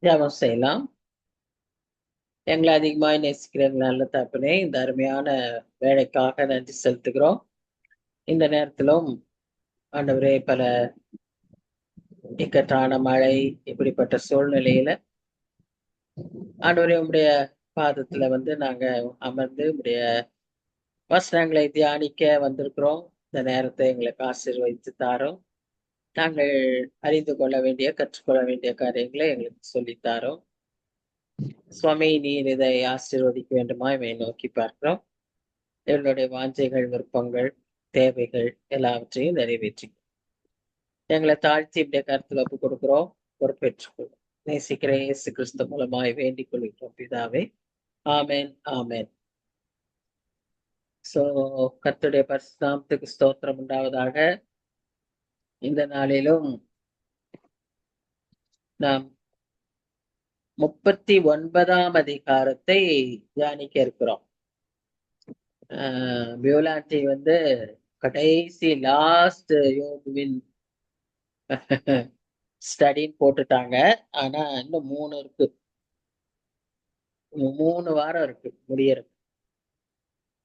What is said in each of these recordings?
ஜெபம் செய்யலாம். எங்களை அதிகமாய் நேசிக்கிற எங்கள் நல்ல தகப்பனே, இந்த அருமையான வேலைக்காக நன்றி செலுத்துகிறோம். இந்த நேரத்திலும் ஆண்டவரே, பல இக்கட்டான மழை, இப்படிப்பட்ட சூழ்நிலையில ஆண்டவரே உம்முடைய பாதத்துல நாங்க அமர்ந்து உம்முடைய வசனங்களை தியானிக்க வந்திருக்கிறோம். இந்த நேரத்தை எங்களுக்கு ஆசீர்வதித்து தாரோம். நாங்கள் அறிந்து கொள்ள வேண்டிய, கற்றுக்கொள்ள வேண்டிய காரியங்களை எங்களுக்கு சொல்லித் தாரோம். சுவாமி, நீர் இதை ஆசீர்வதிக்க வேண்டுமா இவை நோக்கி பார்க்கிறோம். எங்களுடைய வாஞ்சைகள், விருப்பங்கள், தேவைகள் எல்லாவற்றையும் நிறைவேற்றி எங்களை தாழ்த்தி இப்படிய கருத்துல ஒப்பு கொடுக்கிறோம். பொறுப்பேற்றுக்கொள்ளும். நேசிக்கிற இயேசு கிறிஸ்து மூலமாய் வேண்டிக் கொள்கிறோம் பிதாவே. ஆமென், ஆமென். சோ கர்த்தருடைய பரிசுத்தத்துக்கு ஸ்தோத்திரம் உண்டாவதாக. இந்த நாளிலும் நாம் 39ஆம் அதிகாரத்தை தியானிக்க இருக்கிறோம். பியோலாண்டி கடைசி லாஸ்ட் யோகுவின் ஸ்டடின்னு போட்டுட்டாங்க. ஆனா இன்னும் 3 இருக்கு. 3 வாரம் இருக்கு முடியறது.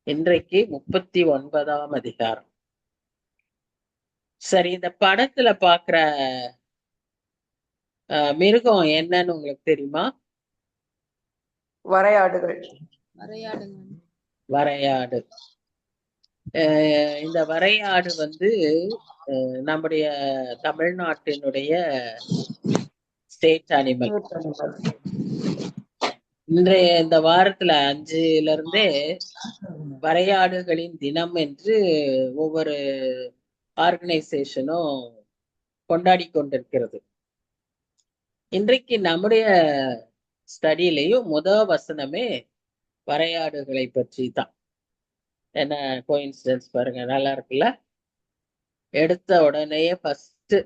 இன்றைக்கு 39ஆம் அதிகாரம். சரி, இந்த படத்துல பாக்குற மிருகம் என்னன்னு உங்களுக்கு தெரியுமா? வரையாடுகள். வரையாடு. இந்த வரையாடு நம்முடைய தமிழ்நாட்டினுடைய ஸ்டேட் அனிமல். இன்றைய இந்த வாரத்துல 5ல இருந்தே வரையாடுகளின் தினம் என்று ஒவ்வொரு ஆர்கனைசேஷனும் கொண்டாடி கொண்டிருக்கிறது. இன்றைக்கு நம்முடைய ஸ்டடியிலையும் வசனமே வரையாடுகளை பற்றி தான். என்ன கோயின்சிடன்ஸ் பாருங்க, நல்லா இருக்குல்ல? எடுத்த உடனேயே ஃபர்ஸ்ட்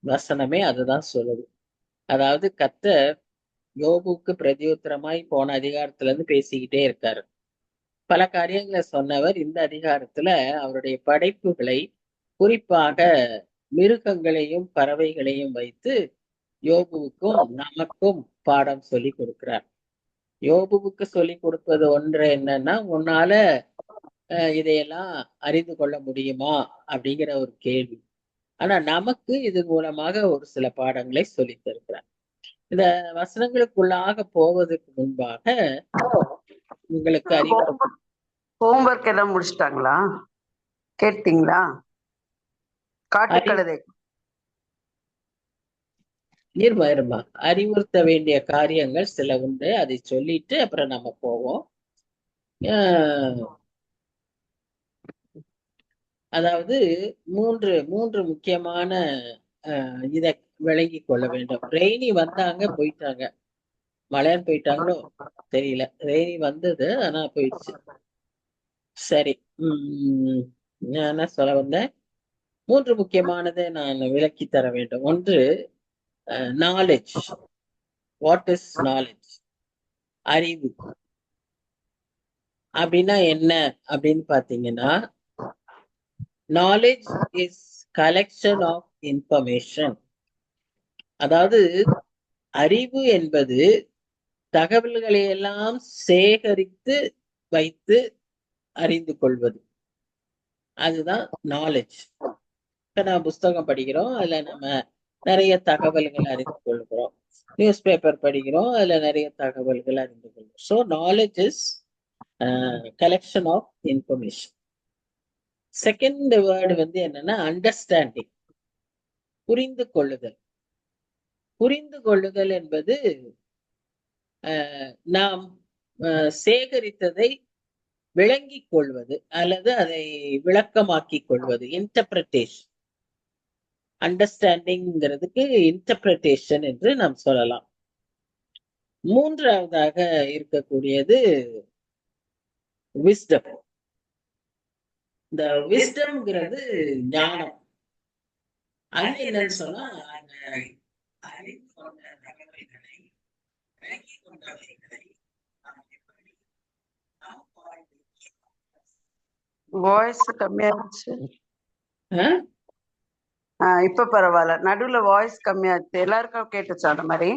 வசனமே அதுதான் சொல்லுது. அதாவது கர்த்தர் யோபுக்கு பிரதியுத்தரமாய் போன அதிகாரத்துல இருந்து பேசிக்கிட்டே இருக்காரு. பல காரியங்களை சொன்னவர் இந்த அதிகாரத்துல அவருடைய படைப்புகளை, குறிப்பாக மிருகங்களையும் பறவைகளையும் வைத்து யோபுவுக்கும் நமக்கும் பாடம் சொல்லி கொடுக்கிறார். யோபுவுக்கு சொல்லி கொடுப்பது ஒன்று என்னன்னா, உன்னால இதையெல்லாம் அறிந்து கொள்ள முடியுமா அப்படிங்கிற ஒரு கேள்வி. ஆனா நமக்கு இது மூலமாக ஒரு சில பாடங்களை சொல்லி தருகிறார். இந்த வசனங்களுக்குள்ளாக போவதற்கு முன்பாக உங்களுக்கு ஹோம்வொர்க் எல்லாம் முடிச்சிட்டாங்களா? கேட்டீங்களா? காட்டுக்கழுதை இருமா அறிவுறுத்த வேண்டிய காரியங்கள் சில உண்டு. அதை சொல்லிட்டு அப்புறம் நம்ம போவோம். அதாவது மூன்று முக்கியமான இதை விளங்கி கொள்ள வேண்டும். ரெய்னி வந்தாங்க, போயிட்டாங்க. மழைன்னு போயிட்டாங்களோ தெரியல. ரெய்னி வந்தது, ஆனா போயிடுச்சு. சரி, நான் என்ன சொல்ல வந்தேன்? 3 முக்கியமானதை நான் விளக்கி தர வேண்டும். ஒன்று, நாலேஜ். What is knowledge? அறிவு அப்படின்னா என்ன அப்படின்னு பாத்தீங்கன்னா, knowledge is collection of information. அதாவது அறிவு என்பது தகவல்களை எல்லாம் சேகரித்து வைத்து அறிந்து கொள்வது. அதுதான் நாலேஜ். இப்ப நான் புஸ்தகம் படிக்கிறோம், அதுல நம்ம நிறைய தகவல்கள் அறிந்து கொள்கிறோம். நியூஸ் பேப்பர் படிக்கிறோம், அதுல நிறைய தகவல்கள் அறிந்து கொள்கிறோம். So knowledge is collection of information. Second word என்னன்னா அண்டர்ஸ்டாண்டிங், புரிந்து கொள்ளுதல். புரிந்து கொள்ளுதல் என்பது நாம் சேகரித்ததை விளங்கிக் கொள்வது அல்லது அதை விளக்கமாக்கிக் கொள்வது. இன்டர்பிரேஷன். அண்டர்ஸ்டாண்டிங்கிறதுக்கு இன்டர்பிரேஷன் என்று நாம் சொல்லலாம். மூன்றாவதாக இருக்கக்கூடியது விஸ்டம். இந்த விஸ்டம்ங்கிறது ஞானம். அது என்னன்னு சொன்னா, அறிந்து கொண்ட தகவல்களை, விளங்கி கொண்டவைகளை வாய்ஸ் கம்மியாச்சு. இப்ப பரவாயில்ல. நடுவுல வாய்ஸ் கம்மியாச்சு. எல்லாருக்கும் கேட்டுச்சா அந்த மாதிரி?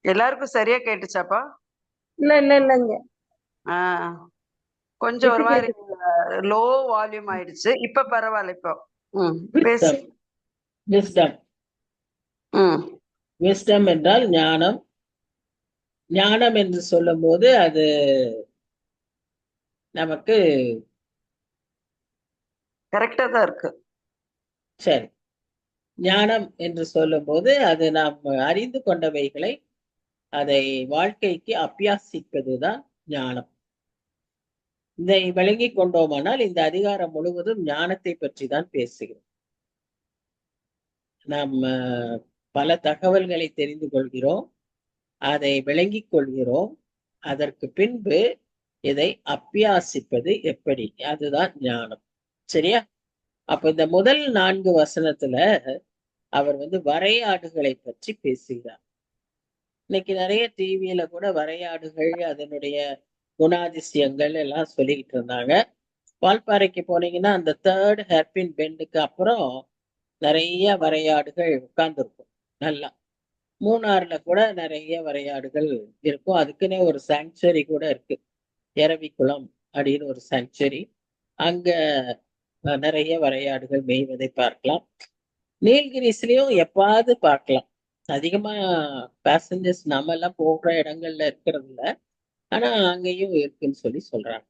எல்லாருக்கும் சரியா கேட்டுச்சாப்பா? இல்லைங்க. கொஞ்சம் ஒரு விட்டு மாதிரி கேக்குது. லோ வால்யூம் ஆயிடுச்சு. இப்ப பரவாயில்ல. இப்போ பேசு. விஸ்டம். விஸ்டம் என்றால் ஞானம். ஞானம் என்று சொல்லும் போது அது நமக்கு கரெக்டா தான் இருக்கு. சரி. ஞானம் என்று சொல்லும் போது அது நாம் அறிந்து கொண்டவைகளை அதை வாழ்க்கைக்கு அபியாசிப்பதுதான் ஞானம். இதை விளங்கிக் கொண்டோமானால் இந்த அதிகாரம் முழுவதும் ஞானத்தை பற்றி தான் பேசுகிறோம். நாம் பல தகவல்களை தெரிந்து கொள்கிறோம், அதை விளங்கிக் கொள்கிறோம். அதற்கு பின்பு இதை அபியாசிப்பது எப்படி, அதுதான் ஞானம். சரியா? அப்ப இந்த முதல் 4 வசனத்துல அவர் வரையாடுகளை பற்றி பேசுகிறார். இன்னைக்கு நிறைய டிவியில கூட வரையாடுகள், அதனுடைய குணாதிசயங்கள் எல்லாம் சொல்லிக்கிட்டு இருந்தாங்க. வால்பாறைக்கு போனீங்கன்னா அந்த 3rd ஹேர்பின் பெண்டுக்கு அப்புறம் நிறைய வரையாடுகள் உட்கார்ந்துருக்கும். நல்லா மூணாறுல கூட நிறைய வரையாடுகள் இருக்கும். அதுக்குன்னே ஒரு சாங்சுவரி கூட இருக்கு, எரவிக்குளம் அப்படின்னு ஒரு சாங்சுவரி. அங்க நிறைய வரையாடுகள் மேய்வதை பார்க்கலாம். நீல்கிரிஸ்லயும் எப்பாவது பார்க்கலாம். அதிகமா பேசஞ்சர்ஸ் நம்ம எல்லாம் போகிற இடங்கள்ல இருக்கிறது இல்ல, ஆனா அங்கேயும் இருக்குன்னு சொல்லி சொல்றாங்க.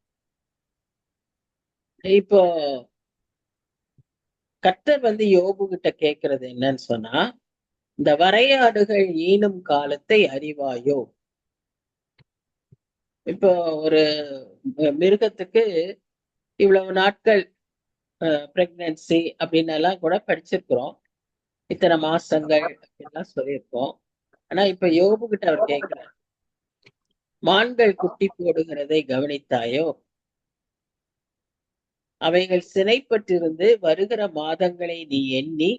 இப்போ கர்த்தர் யோபு கிட்ட கேட்கறது என்னன்னு சொன்னா, இந்த வரையாடுகள் ஈனும் காலத்தை அறிவாயோ? இப்போ ஒரு மிருகத்துக்கு இவ்வளவு நாட்கள் பிரெக்னன்சி அப்படின்னு எல்லாம் கூட படிச்சிருக்கிறோம், இத்தனை மாசங்கள் அப்படின்லாம் சொல்லியிருக்கோம். ஆனா இப்ப யோபு கிட்ட அவர் கேட்கிறார், மான்கள் குட்டி போடுகிறதை கவனித்தாயோ? அவைகள் சினைப்பட்டிருந்து வருகிற மாதங்களை நீ எண்ணி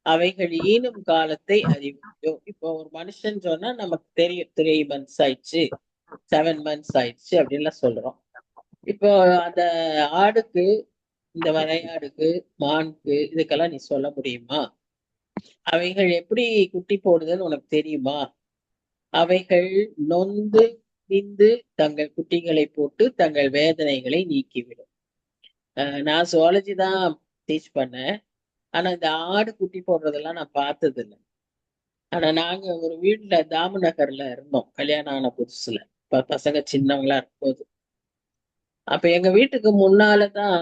அவைகள் ஈனும் காலத்தை அறிவாயோ? இப்போ ஒரு மனுஷன் சொன்னா நமக்கு தெரியும், 3 months ஆயிடுச்சு, 7 months ஆயிடுச்சு அப்படின்லாம் சொல்றோம். இப்போ அந்த ஆடுக்கு, இந்த வரையாடுக்கு, மானுக்கு, இதுக்கெல்லாம் நீ சொல்ல முடியுமா? அவைகள் எப்படி குட்டி போடுதுன்னு உனக்கு தெரியுமா? அவைகள் நொந்து பிந்து தங்கள் குட்டிகளை போட்டு தங்கள் வேதனைகளை நீக்கிவிடும். நான் சுவாலஜி தான் டீச் பண்ணேன். ஆனா இந்த ஆடு குட்டி போடுறதெல்லாம் நான் பார்த்தது இல்லை. ஆனா நாங்க ஒரு வீட்டுல தாமநகர்ல இருந்தோம், கல்யாணம் ஆன புதுசுல, பசங்க சின்னவங்களா இருக்கும்போது. அப்ப எங்க வீட்டுக்கு முன்னாலதான்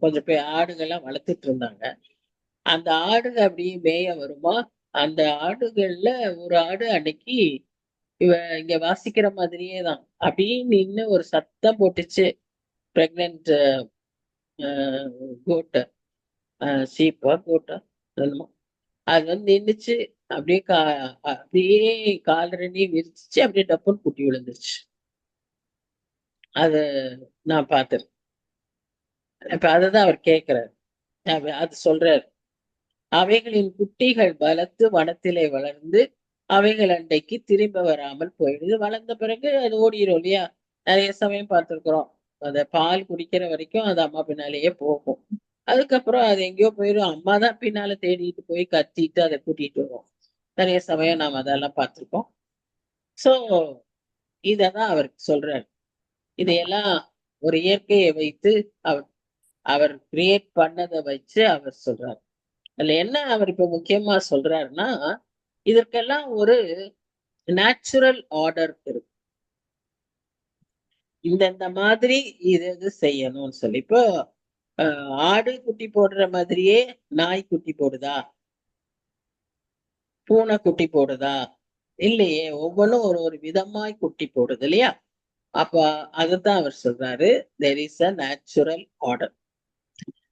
கொஞ்சம் பேர் ஆடுகள்லாம் வளர்த்துட்டு இருந்தாங்க. அந்த ஆடுக அப்படியே மேய வருமா, அந்த ஆடுகள்ல ஒரு ஆடு அன்னைக்கு இவ இங்க வாசிக்கிற மாதிரியே தான் அப்படியே நின்னு ஒரு சத்தம் போட்டுச்சு. பிரெக்னன்ட் கோட்டை, சீப்பா கோட்டா என்னமோ, அது நின்னுச்சு. அப்படியே அப்படியே கால் ரெண்டையும் விரிச்சிச்சு, அப்படியே டப்புன்னு குட்டி விழுந்துருச்சு. அது நான் பார்த்தேன். இப்ப அததான் அவர் கேட்கிறார். அது சொல்றாரு, அவைகளின் குட்டிகள் பலத்து வனத்திலே வளர்ந்து அவைகள் அண்டைக்கு திரும்ப வராமல் போயிடுது. வளர்ந்த பிறகு அது ஓடிடும் இல்லையா? நிறைய சமயம் பார்த்திருக்கிறோம், அந்த பால் குடிக்கிற வரைக்கும் அது அம்மா பின்னாலேயே போகும். அதுக்கப்புறம் அது எங்கேயோ போயிடும், அம்மா தான் பின்னால தேடிட்டு போய் கத்திட்டு அதை கூட்டிட்டு வரும். நிறைய சமயம் நாம் அதெல்லாம் பார்த்திருக்கோம். சோ இததான் அவர் சொல்றாரு. இதையெல்லாம் ஒரு இயற்கையை வைத்து அவர் அவர் கிரியேட் பண்ணதை வச்சு அவர் சொல்றாரு. அதுல என்ன அவர் இப்ப முக்கியமா சொல்றாருன்னா, இதற்கெல்லாம் ஒரு நேச்சுரல் ஆர்டர் இருக்கு. இந்த மாதிரி இது செய்யணும்னு சொல்லி. இப்போ ஆடு குட்டி போடுற மாதிரியே நாய் குட்டி போடுதா, பூனை குட்டி போடுதா? இல்லையே, ஒவ்வொன்றும் ஒரு ஒரு விதமாய் குட்டி போடுது இல்லையா? அப்ப அதுதான் அவர் சொல்றாரு, there is a natural order.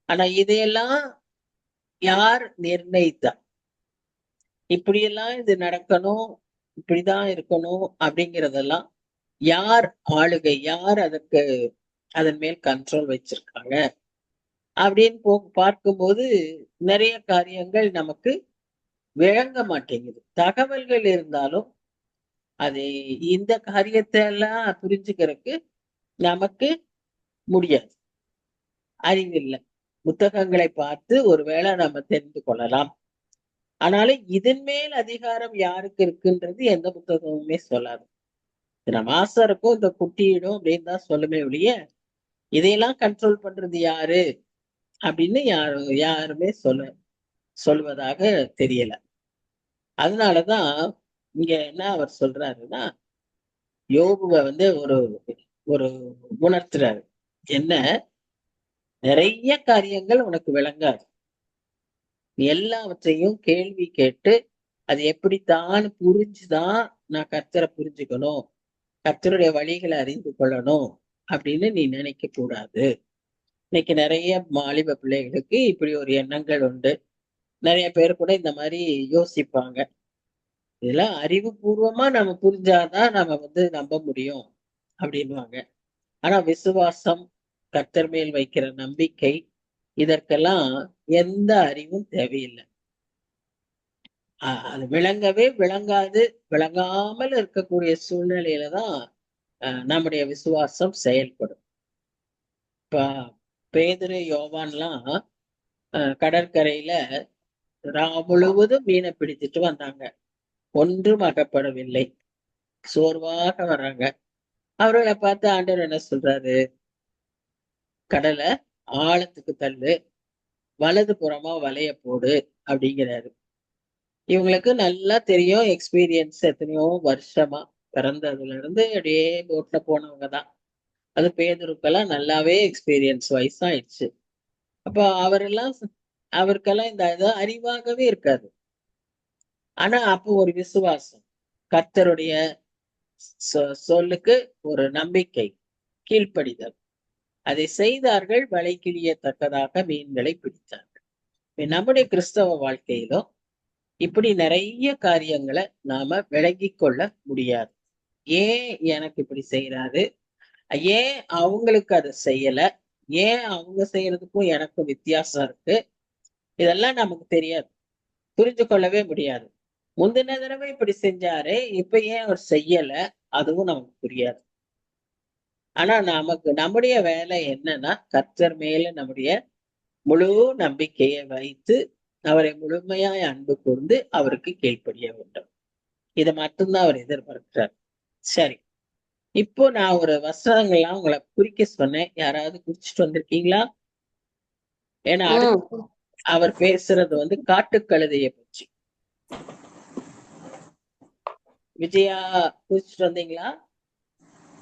ஆனா இதையெல்லாம் யார் நிர்ணயித்தா? இப்படியெல்லாம் இது நடக்கணும், இப்படிதான் இருக்கணும் அப்படிங்கிறதெல்லாம் யார் ஆளுகை, யார் அதற்கு அதன் மேல் கண்ட்ரோல் வச்சிருக்காங்க அப்படின்னு பார்க்கும்போது நிறைய காரியங்கள் நமக்கு விளங்க மாட்டேங்குது. தகவல்கள் இருந்தாலும் அது இந்த காரியத்தை எல்லாம் புரிஞ்சுக்கிறதுக்கு நமக்கு முடியாது, அறிவில்லை. புத்தகங்களை பார்த்து ஒருவேளை நம்ம தெரிந்து கொள்ளலாம். ஆனாலும் இதன் மேல் அதிகாரம் யாருக்கு இருக்குன்றது எந்த புத்தகமுமே சொல்லாது. இந்த மாஸ்டருக்கும் இந்த குட்டியிடும் அப்படின்னு தான் சொல்லுமே ஒழிய இதையெல்லாம் கண்ட்ரோல் பண்றது யாரு அப்படின்னு யாருமே சொல்லுவதாக தெரியல. அதனாலதான் இங்க என்ன அவர் சொல்றாருன்னா, யோபுவை வந்து ஒரு ஒரு உணர்த்துறாரு. என்ன, நிறைய காரியங்கள் உனக்கு விளங்காது. நீ எல்லாவற்றையும் கேள்வி கேட்டு அது எப்படித்தான் புரிஞ்சுதான் நான் கர்த்தரை புரிஞ்சுக்கணும், கர்த்தருடைய வழிகளை அறிந்து கொள்ளணும் அப்படின்னு நீ நினைக்க கூடாது. இன்னைக்கு நிறைய வாலிப பிள்ளைகளுக்கு இப்படி ஒரு எண்ணங்கள் உண்டு. நிறைய பேர் கூட இந்த மாதிரி யோசிப்பாங்க. இதெல்லாம் அறிவுபூர்வமா நம்ம புரிஞ்சாதான் நம்ம வந்து நம்ப முடியும் அப்படின்வாங்க. ஆனா விசுவாசம், கர்த்தர் மேல் வைக்கிற நம்பிக்கை, இதற்கெல்லாம் எந்த அறிவும் தேவையில்லை. அது விளங்கவே விளங்காது. விளங்காமல் இருக்கக்கூடிய சூழ்நிலையில தான் நம்முடைய விசுவாசம் செயல்படும். இப்ப பேதுரு, யோவான்லாம் கடற்கரையில முழுவதும் மீனை பிடிச்சிட்டு வந்தாங்க. ஒன்றும் அகப்படவில்லை. சோர்வாக வர்றாங்க. அவர்களை பார்த்து ஆண்டவர் என்ன சொல்றாரு? கடலை ஆழத்துக்கு தள்ளு, வலது புறமா வலைய போடு அப்படிங்கிறாரு. இவங்களுக்கு நல்லா தெரியும், எக்ஸ்பீரியன்ஸ், எத்தனையோ வருஷமா பிறந்ததுல இருந்து அப்படியே போட்ல போனவங்க தான். அது பேதுருக்கெல்லாம் நல்லாவே எக்ஸ்பீரியன்ஸ் வயசாயிடுச்சு. அப்போ அவருக்கெல்லாம் இந்த இது அறிவாகவே இருக்காது. ஆனா அப்போ ஒரு விசுவாசம், கர்த்தருடைய சொல்லுக்கு ஒரு நம்பிக்கை, கீழ்ப்படிதல், அதை செய்தார்கள். வலை கிழியத்தக்கதாக மீன்களை பிடித்தார்கள். நம்முடைய கிறிஸ்தவ வாழ்க்கையிலும் இப்படி நிறைய காரியங்களை நாம விளங்கி கொள்ள முடியாது. ஏன் எனக்கு இப்படி செய்யறாரு, ஏன் அவங்களுக்கு அதை செய்யல, ஏன் அவங்க செய்யறதுக்கும் எனக்கும் வித்தியாசம் இருக்கு, இதெல்லாம் நமக்கு தெரியாது, புரிஞ்சு கொள்ளவே முடியாது. முந்தின தடவை இப்படி செஞ்சாரு, இப்ப ஏன் அவர் செய்யல, அதுவும் நமக்கு புரியாது. ஆனா நமக்கு நம்முடைய வேலை என்னன்னா, கர்த்தர் மேல நம்முடைய முழு நம்பிக்கையை வைத்து அவரை முழுமையாய் அன்பு கூர்ந்து அவருக்கு கீழ்ப்படிய வேண்டும். இதை மட்டும்தான் அவர் எதிர்பார்க்கிறார். சரி, இப்போ நான் ஒரு வசனங்கள்லாம் உங்களை குறிக்க சொன்னேன். யாராவது குறிச்சிட்டு வந்திருக்கீங்களா? ஏன்னா அடுத்து அவர் பேசுறது வந்து காட்டுக்கழுதையை பற்றி. விஜயா, குறிச்சிட்டு வந்தீங்களா?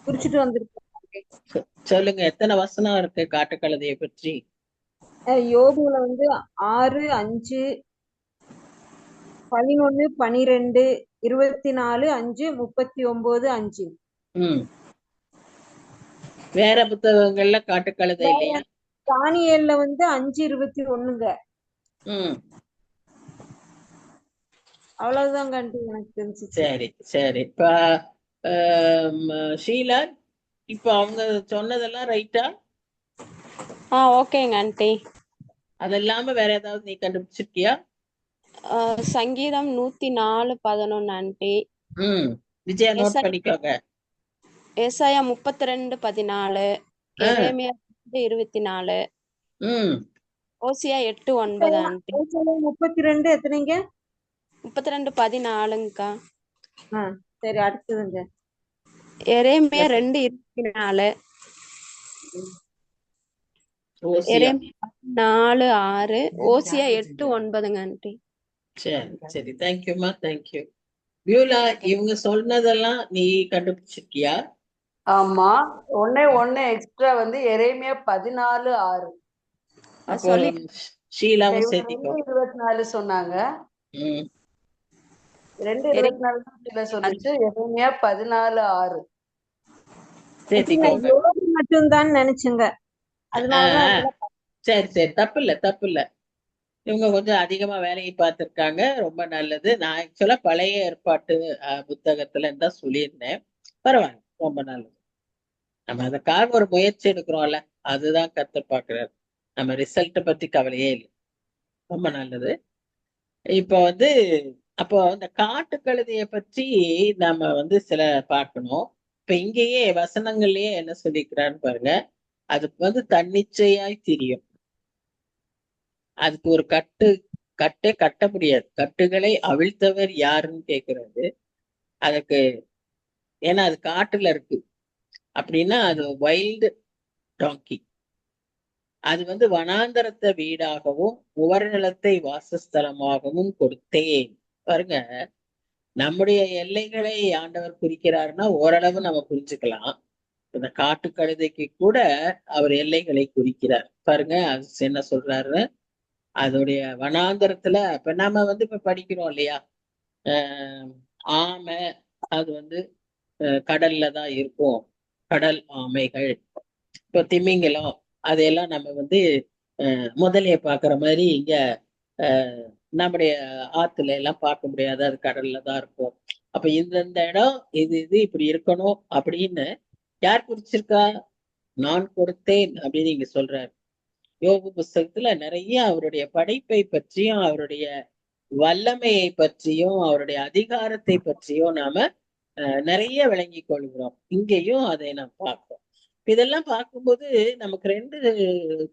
குறிச்சிட்டு வந்திருக்கேன். சொல்லுங்க, எத்தனை வசனம் இருக்கு காட்டுக்கழுதையை பற்றி? யோபுல வந்து 6, 5, 11, 12, 24, 5, 39, 5. வேற புத்தகங்கள்ல காட்டுக்கழுதை இல்லையா? தானியேல்ல வந்து 5, 21ங்க. அவ்வளவுதாங்க எனக்கு தெரிஞ்சு. சரி சரி. இப்ப ஷீலா, இப்ப அவங்க சொன்னதெல்லாம் ரைட்டா? ஓகேங்க ஆண்டி. அது இல்லாம வேற ஏதாவது நீ கண்டுபிடிச்சிருக்கியா? சங்கீதம் 104:11 ஆண்டி. விஜயா நோட் பண்ணிக்கோங்க. ஏசாயா 32:14, எரேமியா 24, ஓசியா 8:9 ஆண்டி. 32 எத்தனைங்க? 32:14ங்கக்கா. சரி, அடுத்ததுங்க. எரேமியா 2:24, எரேமியா 14:6, ஓசியா 8:9ங்க ஆண்டி. சரி சரி, தேங்க்யூமா, தேங்க்யூ. வியூலா, இவங்க சொன்னதெல்லாம் நீ கண்டுபிடிச்சிருக்கியா? ஆமா, ஒண்ணு எக்ஸ்ட்ரா வந்து எரேமியா 14:6. ஷீலாவும் சேர்த்திக்கோ. 2:24 சொன்னாங்க. 2:24 சொல்லிச்சு. எரேமியா 14:6 சேர்த்திக்கோங்க. மட்டும்தான் நினைச்சுங்க. அதனாலதான் சரி சரி, தப்பு இல்ல. இவங்க கொஞ்சம் அதிகமா வேலையை பார்த்திருக்காங்க, ரொம்ப நல்லது. நான் ஆக்சுவலா பழைய ஏற்பாட்டு புத்தகத்துல தான் சொல்லியிருந்தேன். பரவாயில்ல, ரொம்ப நல்லது. நம்ம அதுக்காக ஒரு முயற்சி எடுக்கிறோம்ல, அதுதான் கர்த்தர் பார்க்கிறார். நம்ம ரிசல்ட்டை பத்தி கவலையே இல்லை. ரொம்ப நல்லது. இப்ப வந்து அப்போ இந்த காட்டுக்கழுதையை பற்றி நாம வந்து சில பார்க்கணும். இப்ப இங்கேயே வசனங்கள்லயே என்ன சொல்லிக்கிறான்னு பாருங்க. அதுக்கு வந்து தன்னிச்சையாய் தெரியும், அதுக்கு ஒரு கட்டே கட்ட முடியாது. கட்டுகளை அவிழ்த்தவர் யாருன்னு கேக்குறது. அதுக்கு ஏன்னா அது காட்டுல இருக்கு. அப்படின்னா அது வைல்டு டாங்கி. அது வந்து வனாந்தரத்தை வீடாகவும் உவர்நிலத்தை வாசஸ்தலமாகவும் கொடுத்தேன். பாருங்க, நம்முடைய எல்லைகளை ஆண்டவர் குறிக்கிறாருன்னா ஓரளவு நம்ம புரிஞ்சுக்கலாம். இந்த காட்டு கழுதைக்கு கூட அவர் எல்லைகளை குறிக்கிறார். பாருங்க அது என்ன சொல்றாரு, அதோடைய வனாந்தரத்துல இப்ப நாம வந்து இப்ப படிக்கிறோம் இல்லையா, ஆஹ் ஆமை அது வந்து கடல்ல தான் இருக்கும், கடல் ஆமைகள். இப்போ திமிங்கலம் அதையெல்லாம் நம்ம வந்து முதலைய பாக்குற மாதிரி இங்க நம்முடைய ஆத்துல எல்லாம் பார்க்க முடியாது, அது கடல்ல தான் இருக்கும். அப்ப இந்த இடம் இது இது இப்படி இருக்கணும் அப்படின்னு யார் குறிச்சிருக்கா? நான் கொடுத்தேன் அப்படின்னு இங்க சொல்றாரு. யோபு புஸ்தகத்துல நிறைய அவருடைய படைப்பை பற்றியும் அவருடைய வல்லமையை பற்றியும் அவருடைய அதிகாரத்தை பற்றியும் நாம நிறைய விளங்கி கொள்கிறோம். இங்கேயும் அதை நாம் பார்க்கிறோம். இதெல்லாம் பார்க்கும்போது நமக்கு ரெண்டு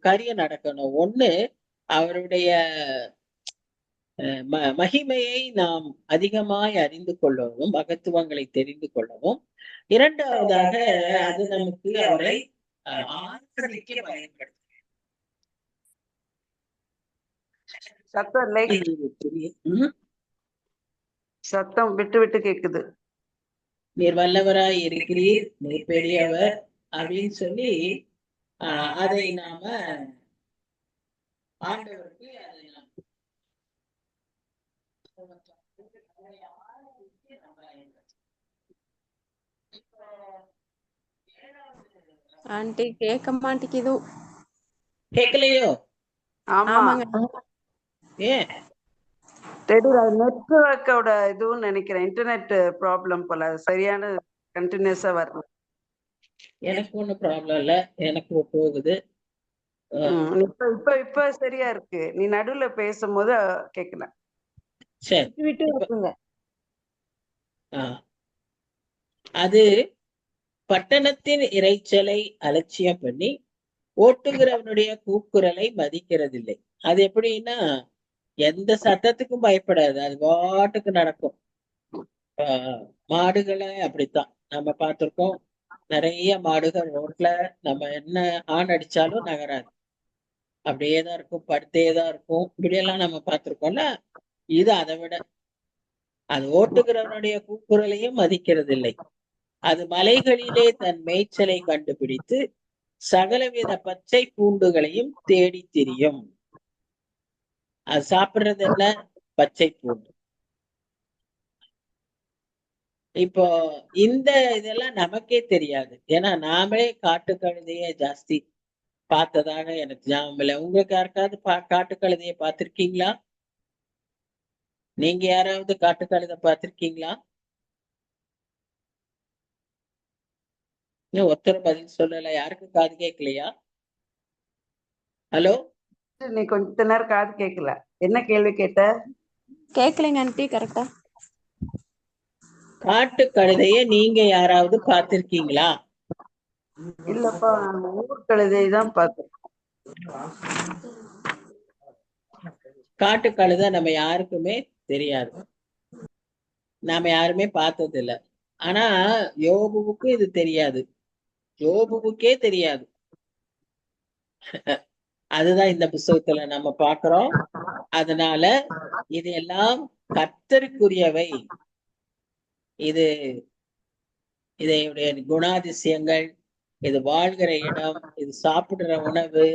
காரியம் நடக்கணும். ஒண்ணு, அவருடைய மகிமையை நாம் அதிகமாய் அறிந்து கொள்ளவும், மகத்துவங்களை தெரிந்து கொள்ளவும். இரண்டாவதாக அது நமக்கு அவரை ஆராதிக்க பயன்படுத்தும். சத்தம் விட்டு விட்டு கேக்குது. நீர் வல்லவராய் இருக்கிறீர், நீர் பெரியவர் அப்படின்னு சொல்லி அதை நாம ஆண்டவருக்கு ஆண்டி கேட்க மாட்டேங்குது. கேட்கலையோ? ஆமாங்க. ஏன் தெரியல, நெட்வொர்க்கோட இதுவும் நினைக்கிறேன், இன்டர்நெட் ப்ராப்ளம் போல, சரியான கண்டினியூஸா வரல. எனக்கு ஒண்ணும் ப்ராப்ளம் இல்ல, எனக்கு போகுது. இப்ப சரியா இருக்கு. நீ நடுவுல பேசும்போது கேட்கல. சரி விட்டு இருக்குங்க. அது பட்டணத்தின் இறைச்சலை அலட்சியம் பண்ணி ஓட்டுகிறவனுடைய கூக்குரலை மதிக்கிறதில்லை. அது எப்படின்னா எந்த சத்தத்துக்கும் பயப்படாது, அது பாட்டுக்கு நடக்கும். மாடுகளை அப்படித்தான் நம்ம பார்த்திருக்கோம். நிறைய மாடுகள் ரோட்ல நம்ம என்ன ஆண் அடிச்சாலும் நகராது, அப்படியேதான் இருக்கும், படுத்தேதான் இருக்கும். இப்படியெல்லாம் நம்ம பார்த்திருக்கோம்ல. இது அதை விட, அது ஓட்டுகிறவனுடைய கூக்குரலையும் மதிக்கிறது இல்லை. அது மலைகளிலே தன் மேய்ச்சலை கண்டுபிடித்து சகலவித பச்சை பூண்டுகளையும் தேடி திரியும். அது சாப்பிடுறது என்ன? பச்சை பூண்டு. இப்போ இந்த இதெல்லாம் நமக்கே தெரியாது, ஏன்னா நாமளே காட்டு கழுதைய ஜாஸ்தி பார்த்ததாக எனக்கு ஞாபகம் இல்லை. உங்களுக்கு யாருக்காவது காட்டு கழுதைய பார்த்திருக்கீங்களா? நீங்க யாராவது காட்டு கழுதை பார்த்திருக்கீங்களா? ஒருத்தர் பதில் சொல்லல. யாருக்கு காது கேட்கலையா? ஹலோ, நீ கொஞ்ச நேரம் காது கேட்கல. என்ன கேள்வி கேட்ட? கேட்கலைங்க ஆண்டி கரெக்டா. காட்டு கழுதைய நீங்க யாராவது பார்த்திருக்கீங்களா? இல்லப்பா, ஊர் கழுதை தான் பார்த்தேன். காட்டு கழுதை நம்ம யாருக்குமே தெரியாது, நாம யாருமே பார்த்தது இல்லை. ஆனா யோபுவுக்கு இது தெரியாது, யோபுவுக்கே தெரியாது. அதுதான் இந்த புத்தகத்துல நம்ம பார்க்கிறோம். அதனால இதெல்லாம் கர்த்தருக்குரியவை. இது இதையுடைய குணாதிசயங்கள், இது வாழ்கிற இடம், இது சாப்பிடுற உணவு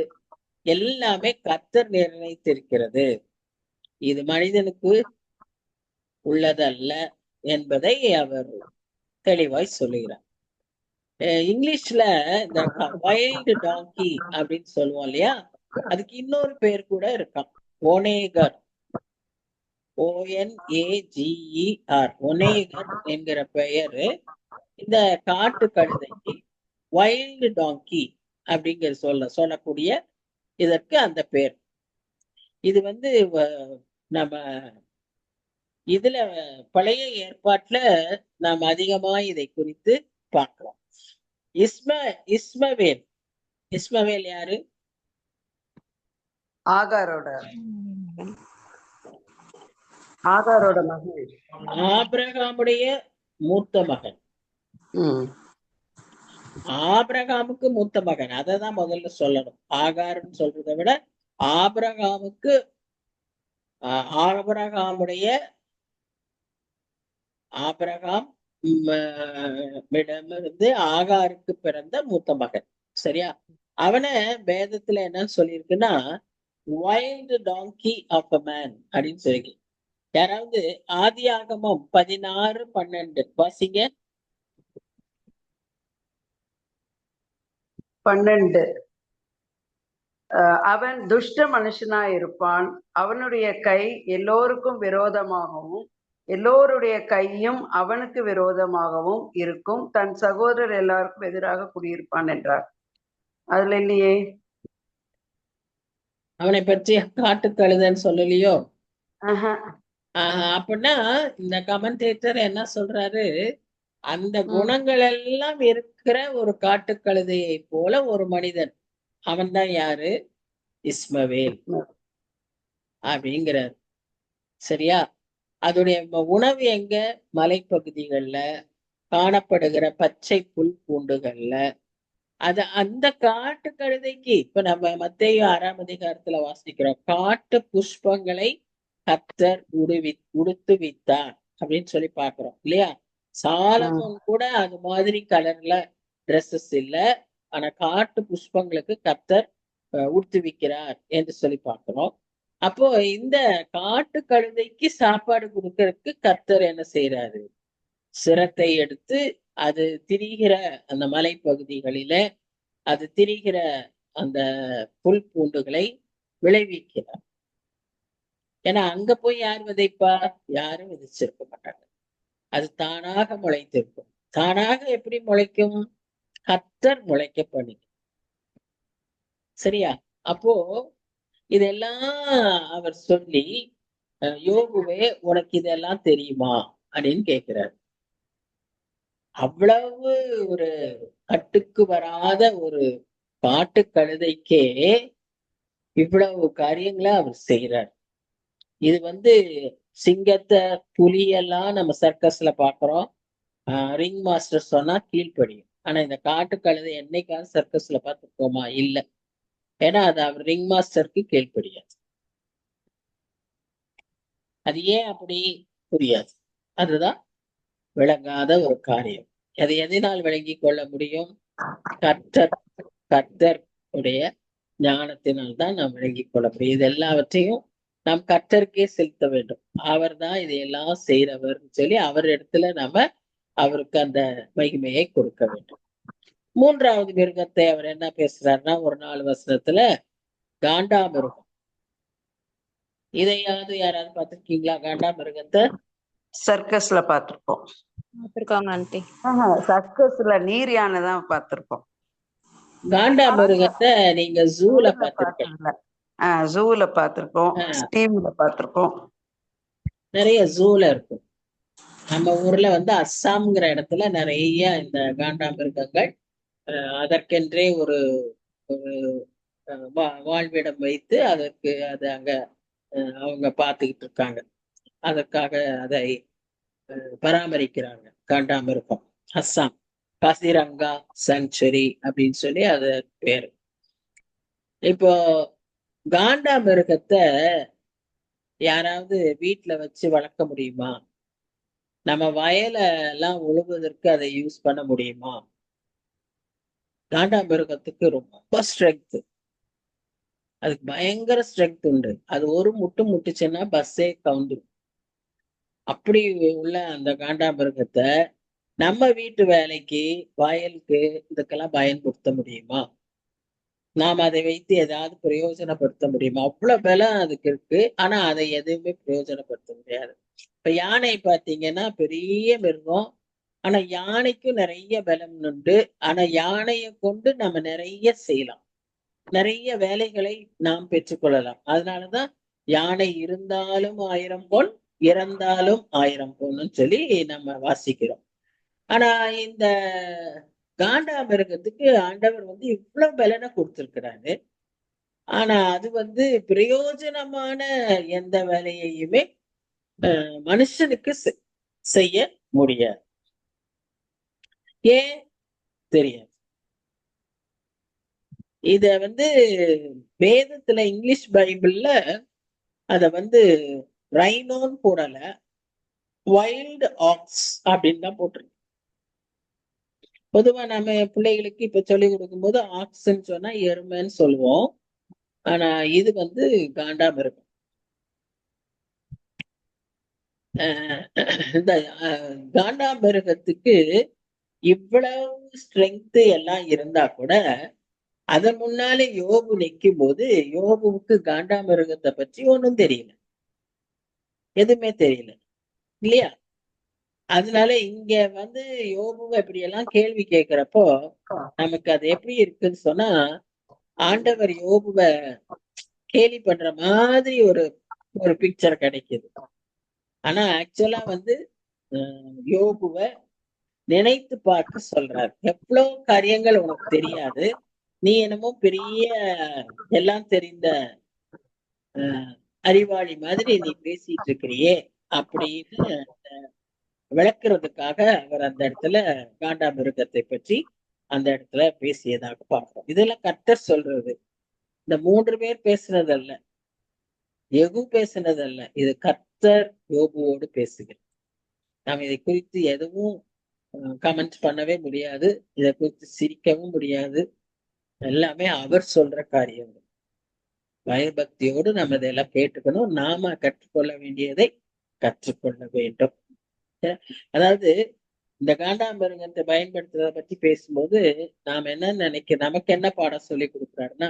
எல்லாமே கர்த்தர் நிர்ணயித்திருக்கிறது. இது மனிதனுக்கு உள்ளதல்ல என்பதை அவர் தெளிவாய் சொல்லுகிறார். இங்கிலீஷ்ல இந்த வைல்டு டாங்கி அப்படின்னு சொல்லுவோம் இல்லையா, அதுக்கு இன்னொரு பேர் கூட இருக்கான், ஒனேகர். ONAGER, ஒனேகர் என்கிற பெயரு இந்த காட்டு கழுதைக்கு வைல்டு டாங்கி அப்படிங்கிற சொல்லக்கூடிய இதற்கு அந்த பேர். இது வந்து நம்ம இதுல பழைய ஏற்பாட்டுல நாம் அதிகமா இதை குறித்து பார்க்கலாம். இஸ்மவேல். இஸ்மவேல் யாரு? ஆகாரோட ஆகாரோட மகன். ஆபிரகாமுடைய மூத்த மகன். ம். ஆபிரகாமுக்கு மூத்த மகன், அததான் முதல்ல சொல்லணும். ஆகார்னு சொல்றதை விட ஆபிரகாமுக்கு ஆபிரகாமுடைய ஆபிரகாம் இடமிருந்து ஆகாருக்கு பிறந்த மூத்த மகன். சரியா? அவனை வேதத்துல என்னன்னு சொல்லியிருக்குன்னா wild Tongi of a man அப்படின்னு சொல்லி. யாராவது ஆதியாகமம் 16:12 வாசிங்க. 12. அவன் துஷ்ட மனுஷனாயிருப்பான், அவனுடைய கை எல்லோருக்கும் விரோதமாகவும் எல்லோருடைய கையும் அவனுக்கு விரோதமாகவும் இருக்கும், தன் சகோதரர் எல்லாருக்கும் எதிராக குடியிருப்பான் என்றார். அதுல இல்லையே. அவனை பற்றி காட்டு கழுதன்னு சொல்லலையோ? ஆஹா. அப்படின்னா இந்த கமெண்டேட்டர் என்ன சொல்றாரு, அந்த குணங்கள் எல்லாம் இருக்கிற ஒரு காட்டுக்கழுதையை போல ஒரு மனிதன், அவன்தான் யாரு? இஸ்மவேல் அப்படிங்கிறார். சரியா? அதோடைய உணவு எங்க? மலைப்பகுதிகள்ல காணப்படுகிற பச்சை புல் பூண்டுகள்ல. அந்த காட்டு கழுதைக்கு இப்ப நம்ம மத்தேயு 6ஆம் அதிகாரத்துல வாசிக்கிறோம், காட்டு புஷ்பங்களை கர்த்தர் உடுத்துவித்தார் அப்படின்னு சொல்லி பாக்குறோம் இல்லையா? சாலமோன் கூட அது மாதிரி கலர்ல ட்ரெஸ்ஸஸ் இல்ல, ஆனா காட்டு புஷ்பங்களுக்கு கர்த்தர் உடுத்துவிக்கிறார் என்று சொல்லி பார்க்கிறோம். அப்போ இந்த காட்டு கழுதைக்கு சாப்பாடு கொடுக்கறதுக்கு கர்த்தர் என்ன செய்யறாரு? சிரத்தை எடுத்து அது திரிகிற அந்த மலைப்பகுதிகளில அது திரிகிற அந்த புல் பூண்டுகளை விளைவிக்கிறார். ஏன்னா அங்க போய் யார் விதைப்பா? யாரும் விதைச்சிருக்க மாட்டாங்க. அது தானாக முளைத்திருக்கும். தானாக எப்படி முளைக்கும்? கர்த்தர் முளைக்க பண்ணி. சரியா? அப்போ இதெல்லாம் அவர் சொல்லி, யோபுவே உனக்கு இதெல்லாம் தெரியுமா அப்படின்னு கேட்கிறார். அவ்வளவு ஒரு கட்டுக்கு வராத ஒரு காட்டு கழுதைக்கே இவ்வளவு காரியங்களை அவர் செய்யறார். இது சிங்கத்தை புலியெல்லாம் நம்ம சர்க்கஸ்ல பாக்குறோம், ரிங் மாஸ்டர் சொன்னா கீழ்ப்படியும். ஆனா இந்த காட்டு கழுதை என்னைக்காவது சர்க்கஸ்ல பார்த்துருக்கோமா? இல்ல. ஏன்னா அது அவர் ரிங் மாஸ்டருக்கு கீழ்ப்படியாது. அது ஏன் அப்படி? புரியாது. அதுதான் விளங்காத ஒரு காரியம். அது எதனால் விளங்கி கொள்ள முடியும்? கர்த்தர் உடைய ஞானத்தினால் தான் நாம் விளங்கி கொள்ள முடியும். இது எல்லாவற்றையும் நாம் கர்த்தருக்கே செலுத்த வேண்டும். அவர் தான் இதையெல்லாம் செய்யறவர் சொல்லி அவர் இடத்துல நாம அவருக்கு அந்த மகிமையை கொடுக்க வேண்டும். 3வது மிருகத்தை அவர் என்ன பேசுறாருன்னா, ஒரு 4 வசனத்துல காண்டாமிருகம். இதையாவது யாராவது பார்த்திருக்கீங்களா? காண்டாமிருகத்தை சர்க்கஸ்ல பாத்திருப்போம். பார்த்திருக்காங்க ஆண்டி. சர்க்கஸ்ல நீர் யானை தான் பார்த்திருப்போம். காண்டாமிருகத்தை நீங்க ஜூல பார்த்திருக்கீங்க? ஜூல பார்த்திருக்கோம், டிவில பார்த்திருக்கோம். நிறைய ஜூல இருக்கும். நம்ம ஊர்ல அஸ்ஸாம்ங்கிற இடத்துல நிறைய இந்த காண்டாமிருகங்கள் அதற்கென்றே ஒரு வாழ்விடம் வைத்து அதற்கு அது அங்க அவங்க பார்த்துக்கிட்டு இருக்காங்க. அதற்காக அதை பராமரிக்கிறாங்க. காண்டாமிருகம் அஸ்ஸாம் காசிரங்கா சாங்சுரி அப்படின்னு சொல்லி அது பேரு. இப்போ காண்டாமிருகத்தை யாராவது வீட்டுல வச்சு வளர்க்க முடியுமா? நம்ம வயல எல்லாம் உழுவதற்கு அதை யூஸ் பண்ண முடியுமா? காண்டாமிருகத்துக்கு ரொம்ப ஸ்ட்ரென்த், அதுக்கு பயங்கர ஸ்ட்ரென்த் உண்டு. அது ஒரு முட்டுச்சுன்னா பஸ்ஸே கவுந்துடும். அப்படி உள்ள அந்த காண்டாமிருகத்தை நம்ம வீட்டு வேலைக்கு வயலுக்கு இதுக்கெல்லாம் பயன்படுத்த முடியுமா? நாம் அதை வைத்து ஏதாவது பிரயோஜனப்படுத்த முடியுமா? அவ்வளவு பலம் அதுக்கு இருக்கு. ஆனா அதை எதுவுமே பிரயோஜனப்படுத்த முடியாது. இப்ப யானை பார்த்தீங்கன்னா பெரிய மிருகம், ஆனா யானைக்கும் நிறைய பலம் உண்டு. ஆனா யானையை கொண்டு நம்ம நிறைய செய்யலாம், நிறைய வேலைகளை நாம் பெற்றுக்கொள்ளலாம். அதனாலதான் யானை இருந்தாலும் 1000 பொன், இறந்தாலும் 1000 பொன்னு சொல்லி நம்ம வாசிக்கிறோம். ஆனா இந்த காண்டாமிருகத்துக்கு ஆண்டவர் இவ்வளவு பலனை கொடுத்திருக்கிறாரு. ஆனா அது பிரயோஜனமான எந்த வேலையையுமே மனுஷனுக்கு செய்ய முடியாது. ஏன் தெரியாது. இத வேதத்துல இங்கிலீஷ் பைபிள்ல அத ரைனோன்னு போடல, வைல்டு ஆக்ஸ் அப்படின்னு தான் போட்டிருக்கு. பொதுவா நம்ம பிள்ளைகளுக்கு இப்ப சொல்லிக் கொடுக்கும்போது ஆக்ஸ்ன்னு சொன்னா எருமைன்னு சொல்லுவோம். ஆனா இது காண்டாமிருகம். இந்த காண்டாமிருகத்துக்கு இவ்வளவு ஸ்ட்ரென்த் எல்லாம் இருந்தா கூட அதன் முன்னாலே யோபு நிற்கும் போது யோபுவுக்கு காண்டாமிருகத்தை பற்றி ஒண்ணும் தெரியல, எதுவுமே தெரியல இல்லையா? அதனால இங்க யோபுவை இப்படி எல்லாம் கேள்வி கேட்கிறப்போ நமக்கு அது எப்படி இருக்குன்னு சொன்னா, ஆண்டவர் யோபுவை கேலி பண்ற மாதிரி ஒரு பிக்சர் கிடைக்குது. ஆனா ஆக்சுவலா யோபுவை நினைத்து பார்க்க சொல்றாரு. எவ்வளவு காரியங்கள் உனக்கு தெரியாது, நீ என்னமோ பெரிய எல்லாம் தெரிந்த அறிவாளி மாதிரி நீ பேசிட்டு இருக்கிறியே அப்படின்னு விளக்குறதுக்காக அவர் அந்த இடத்துல காண்டாமிருகத்தை பற்றி அந்த இடத்துல பேசியதாக பார்க்கிறோம். இதெல்லாம் கர்த்தர் சொல்றது. இந்த 3 பேர் பேசுனதல்ல, யெகூ பேசுனதல்ல, இது கர்த்தர் யோபுவோடு பேசுகிறார். நாம் இதை குறித்து எதுவும் கமெண்ட் பண்ணவே முடியாது, இதை குறித்து சிரிக்கவும் முடியாது. எல்லாமே அவர் சொல்ற காரியங்கள். பயபக்தியோடு நம்ம இதெல்லாம் கேட்டுக்கணும். நாம கற்றுக்கொள்ள வேண்டியதை கற்றுக்கொள்ள வேண்டும். அதாவது இந்த காண்டாமிருகத்தை பயன்படுத்துறத பத்தி பேசும்போது நாம என்ன நமக்கு என்ன பாடம் சொல்லி கொடுக்குறாருன்னா,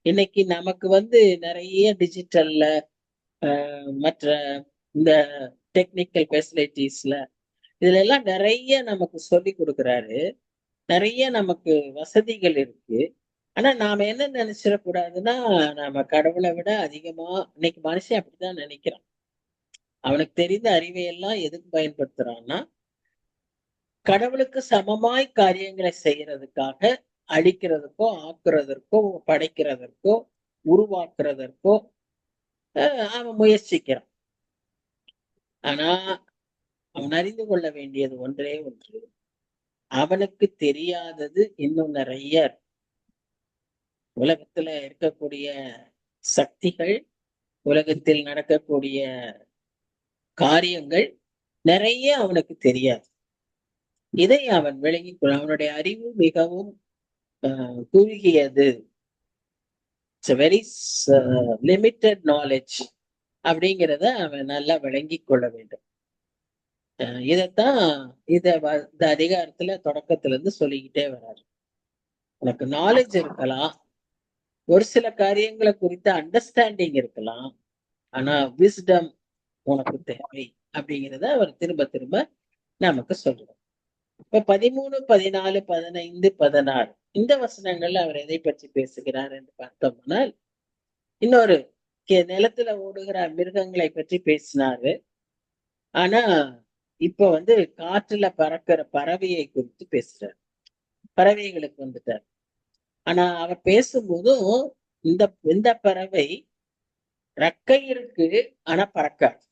இன்னைக்கு நமக்கு நிறைய டிஜிட்டல்ல மற்ற இந்த டெக்னிக்கல் ஃபெசிலிட்டிஸ்ல இதுல எல்லாம் நிறைய நமக்கு சொல்லி கொடுக்குறாரு. நிறைய நமக்கு வசதிகள் இருக்கு. ஆனா நாம என்ன நினைச்சிடக்கூடாதுன்னா, நாம கடவுளை விட அதிகமா இன்னைக்கு மனுஷன் அப்படிதான் நினைக்கிறான். அவனுக்கு தெரிந்த அறிவையெல்லாம் எதுக்கு பயன்படுத்துறான்னா, கடவுளுக்கு சமமாய் காரியங்களை செய்யறதுக்காக, அழிக்கிறதுக்கோ ஆக்குறதற்கோ படைக்கிறதற்கோ உருவாக்குறதற்கோ அவன் முயற்சிக்கிறான். ஆனா அவன் அறிந்து கொள்ள வேண்டியது ஒன்றே ஒன்று, அவனுக்கு தெரியாதது இன்னும் நிறைய. உலகத்துல இருக்கக்கூடிய சக்திகள், உலகத்தில் நடக்கக்கூடிய காரியங்கள் நிறைய அவனுக்கு தெரியாது. இதை அவன் விளங்கிக்கொள்ள, அவனுடைய அறிவு மிகவும் குறுகியது, வெரி லிமிட்டட் நாலேஜ் அப்படிங்கிறத அவன் நல்லா விளங்கி கொள்ள வேண்டும். இதைத்தான் இந்த அதிகாரத்துல தொடக்கத்துல இருந்து சொல்லிக்கிட்டே வர்றாரு. உனக்கு நாலேஜ் இருக்கலாம், ஒரு சில காரியங்களை குறித்த அண்டர்ஸ்டாண்டிங் இருக்கலாம், ஆனா விஸ்டம் உனக்கு தேவை அப்படிங்கிறத அவர் திரும்ப திரும்ப நமக்கு சொல்றார். இப்ப 13, 14, 15, 16 இந்த வசனங்கள்ல அவர் எதை பற்றி பேசுகிறார் என்று பார்த்தோம்னால், இன்னொரு நிலத்துல ஓடுகிற மிருகங்களை பற்றி பேசினாரு. ஆனா இப்ப காற்றுல பறக்கிற பறவையை குறித்து பேசுறார். பறவைகளுக்கு வந்துட்டார். ஆனா அவர் பேசும்போதும் இந்த பறவை ரெக்கை இருக்கு, ஆனா பறக்காது.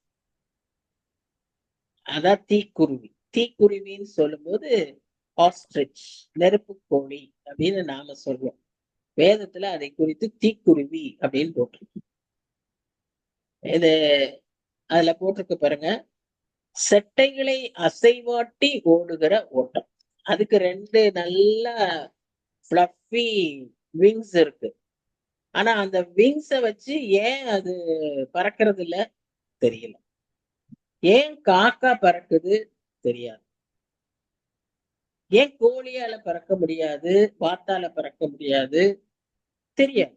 அதான் தீக்குருவி. தீக்குருவின்னு சொல்லும்போது ஆஸ்ட்ரிச், நெருப்பு கோழி அப்படின்னு நாம சொல்லுவோம். வேதத்துல அதை குறித்து தீக்குருவி அப்படின்னு போட்டிருக்கு. இது அதுல போட்டிருக்கு பாருங்க, செட்டைகளை அசைவாட்டி ஓடுகிற ஓட்டம். அதுக்கு 2 நல்ல ஃப்ளஃபி விங்ஸ் இருக்கு. ஆனா அந்த விங்ஸ வச்சு ஏன் அது பறக்கிறது இல்ல தெரியல. ஏன் காக்கா பறக்குது தெரியாது. ஏன் கோழியால பறக்க முடியாது, வாத்தால பறக்க முடியாது தெரியாது.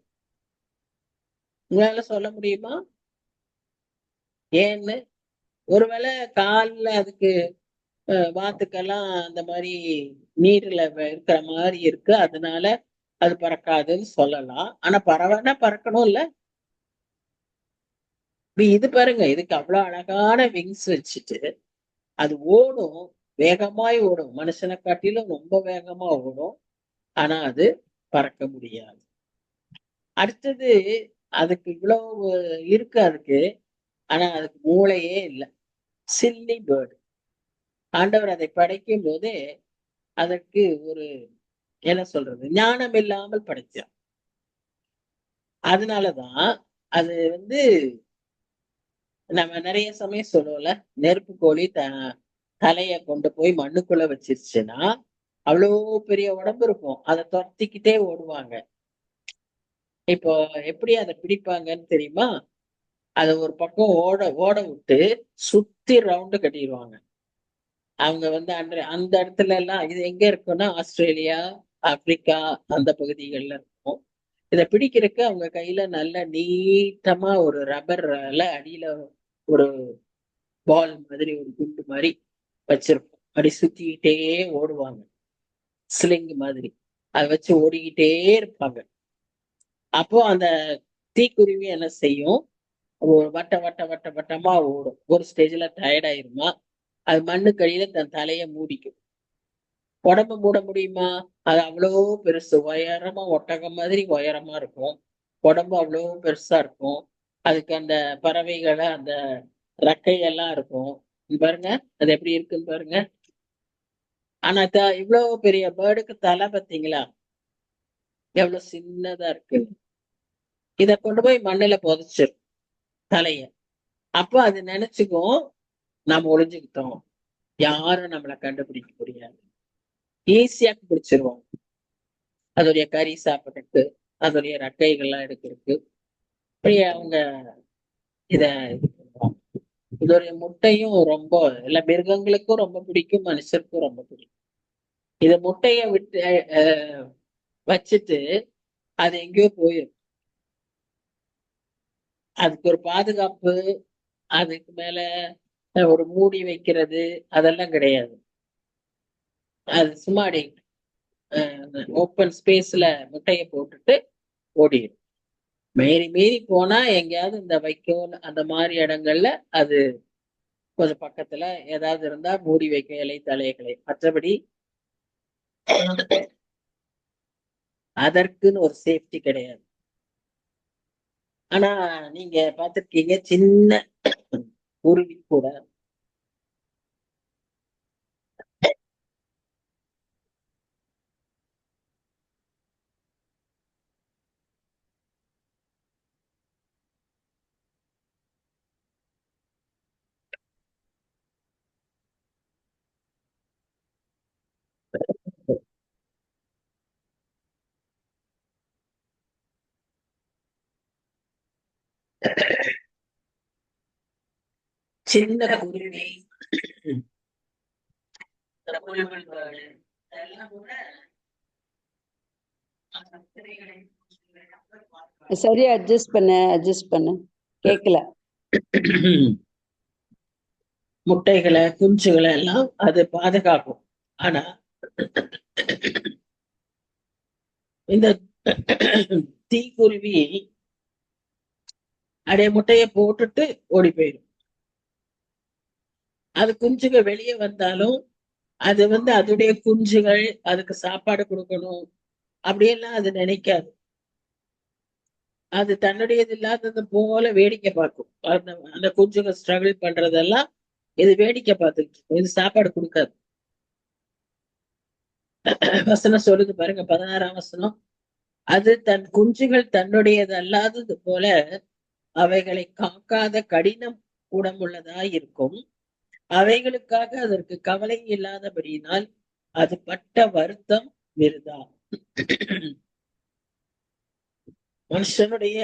உங்களால சொல்ல முடியுமா ஏன்னு? ஒருவேளை கால்ல அதுக்கு வாத்துக்கெல்லாம் அந்த மாதிரி நீர்ல இருக்கிற மாதிரி இருக்கு, அதனால அது பறக்காதுன்னு சொல்லலாம். ஆனா பறவைன்னா பறக்கணும் இல்ல? இது பாருங்க, இதுக்கு அவ்வளவு அழகான விங்ஸ் வச்சுட்டு அது ஓடும், வேகமாய் ஓடும், மனுஷனை காட்டிலும் ரொம்ப வேகமா ஓடும். ஆனா அது பறக்க முடியாது. அடுத்தது அதுக்கு இவ்வளவு இருக்கு. அதுக்கு ஆனா அதுக்கு மூளையே இல்லை. Chilli bird. ஆண்டவர் அதை படைக்கும் போதே அதற்கு ஒரு என்ன சொல்றது, ஞானம் இல்லாமல் படைச்சார். அதனாலதான் அது வந்து நம்ம நிறைய சமயம் சொல்லுவோம்ல, நெருப்பு கோழி தலைய கொண்டு போய் மண்ணுக்குள்ள வச்சிருச்சுன்னா அவ்வளோ பெரிய உடம்பு இருக்கும், அதை துரத்திக்கிட்டே ஓடுவாங்க. இப்போ எப்படி அதை பிடிப்பாங்கன்னு தெரியுமா? அதை ஒரு பக்கம் ஓட ஓட விட்டு சுத்தி ரவுண்டு கட்டிடுவாங்க. அவங்க வந்து அந்த இடத்துல எல்லாம், இது எங்க இருக்குன்னா ஆஸ்திரேலியா, ஆப்பிரிக்கா அந்த பகுதிகள்ல இருக்கும். இதை பிடிக்கிறதுக்கு அவங்க கையில நல்ல நீட்டமா ஒரு ரப்பர்ல அடியில ஒரு பால் மாதிரி ஒரு குண்டு மாதிரி வச்சிருப்போம். அப்படி சுத்திக்கிட்டே ஓடுவாங்க, ஸ்லிங் மாதிரி. அதை வச்சு ஓடிக்கிட்டே இருப்பாங்க. அப்போ அந்த தீக்குருவி என்ன செய்யும், ஒரு வட்ட வட்ட வட்ட வட்டமா ஓடும். ஒரு ஸ்டேஜ்ல டயர்ட் ஆயிருமா, அது மண்ணுக்கடியில தன் தலையை மூடிக்கும். உடம்பு மூட முடியுமா? அது அவ்வளோ பெருசு, உயரமா ஒட்டகம் மாதிரி உயரமா இருக்கும். உடம்பு அவ்வளோ பெருசா இருக்கும். அதுக்கு அந்த பறவைகளை அந்த ரெக்கையெல்லாம் இருக்கும். பாருங்க அது எப்படி இருக்குன்னு பாருங்க. ஆனா இவ்வளவு பெரிய பேர்டுக்கு தலை பார்த்தீங்களா எவ்வளவு சின்னதா இருக்கு. இத கொண்டு போய் மண்ணுல புதைச்சிரும் தலைய. அப்போ அது நினைச்சுக்கும், நாம ஒளிஞ்சுக்கிட்டோம், யாரும் நம்மளை கண்டுபிடிக்க முடியாது. ஈஸியா பிடிச்சிருவோம். அதோடைய கறி சாப்பிட்டுட்டு அதோடைய ரெக்கைகள்லாம் எடுக்கிறதுக்கு அப்படியே அவங்க இத இது பண்ணுவாங்க. இதோடைய முட்டையும் ரொம்ப எல்லா மிருகங்களுக்கும் ரொம்ப பிடிக்கும், மனுஷருக்கும் ரொம்ப பிடிக்கும். இத முட்டைய விட்டு வச்சுட்டு அது எங்கேயோ போயிடும். அதுக்கு ஒரு பாதுகாப்பு, அதுக்கு மேல ஒரு மூடி வைக்கிறது அதெல்லாம் கிடையாது. அது சும்மா ஓப்பன் ஸ்பேஸ்ல முட்டைய போட்டுட்டு ஓடிடும். மீறி மீறி போனா எங்கேயாவது இந்த வைக்கோல் அந்த மாதிரி இடங்கள்ல அது கொஞ்சம் பக்கத்துல ஏதாவது இருந்தா மூடி வைக்க இலை தலைகளை. மற்றபடி அதற்குன்னு ஒரு சேஃப்டி கிடையாது. ஆனா நீங்க பார்த்திருக்கீங்க, சின்ன குருவி கூட சின்ன குருவி, இந்த புல்புல் bird, இதெல்லாம் கூட அந்த முட்டைகளை சரியா அட்ஜஸ்ட் பண்ணு கேக்கல. முட்டைகளை குஞ்சுகளை எல்லாம் அது பாதுகாக்கும். ஆனா இந்த தீக்குருவி அடைய முட்டையை போட்டுட்டு ஓடி போயிடும். அது குஞ்சுகள் வெளியே வந்தாலும் அது வந்து அதோடைய குஞ்சுகள் அதுக்கு சாப்பாடு கொடுக்கணும் அப்படியெல்லாம் அது நினைக்காது. அது தன்னுடையது இல்லாதது போல வேடிக்கை பார்க்கும். அந்த குஞ்சுகள் ஸ்ட்ரகிள் பண்றதெல்லாம் இது வேடிக்கை பார்த்துட்டு இருக்கும். இது சாப்பாடு கொடுக்காது. வசனம் சொல்லுது பாருங்க, 16ஆம் வசனம். அது தன் குஞ்சுகள் தன்னுடையது அல்லாதது போல அவைகளை காக்காத கடினம் கூடமுள்ளதா இருக்கும். அவைகளுக்காக அதற்கு கவலை இல்லாதபடியினால் அது பட்ட வருத்தம் விருதா. மனுஷனுடைய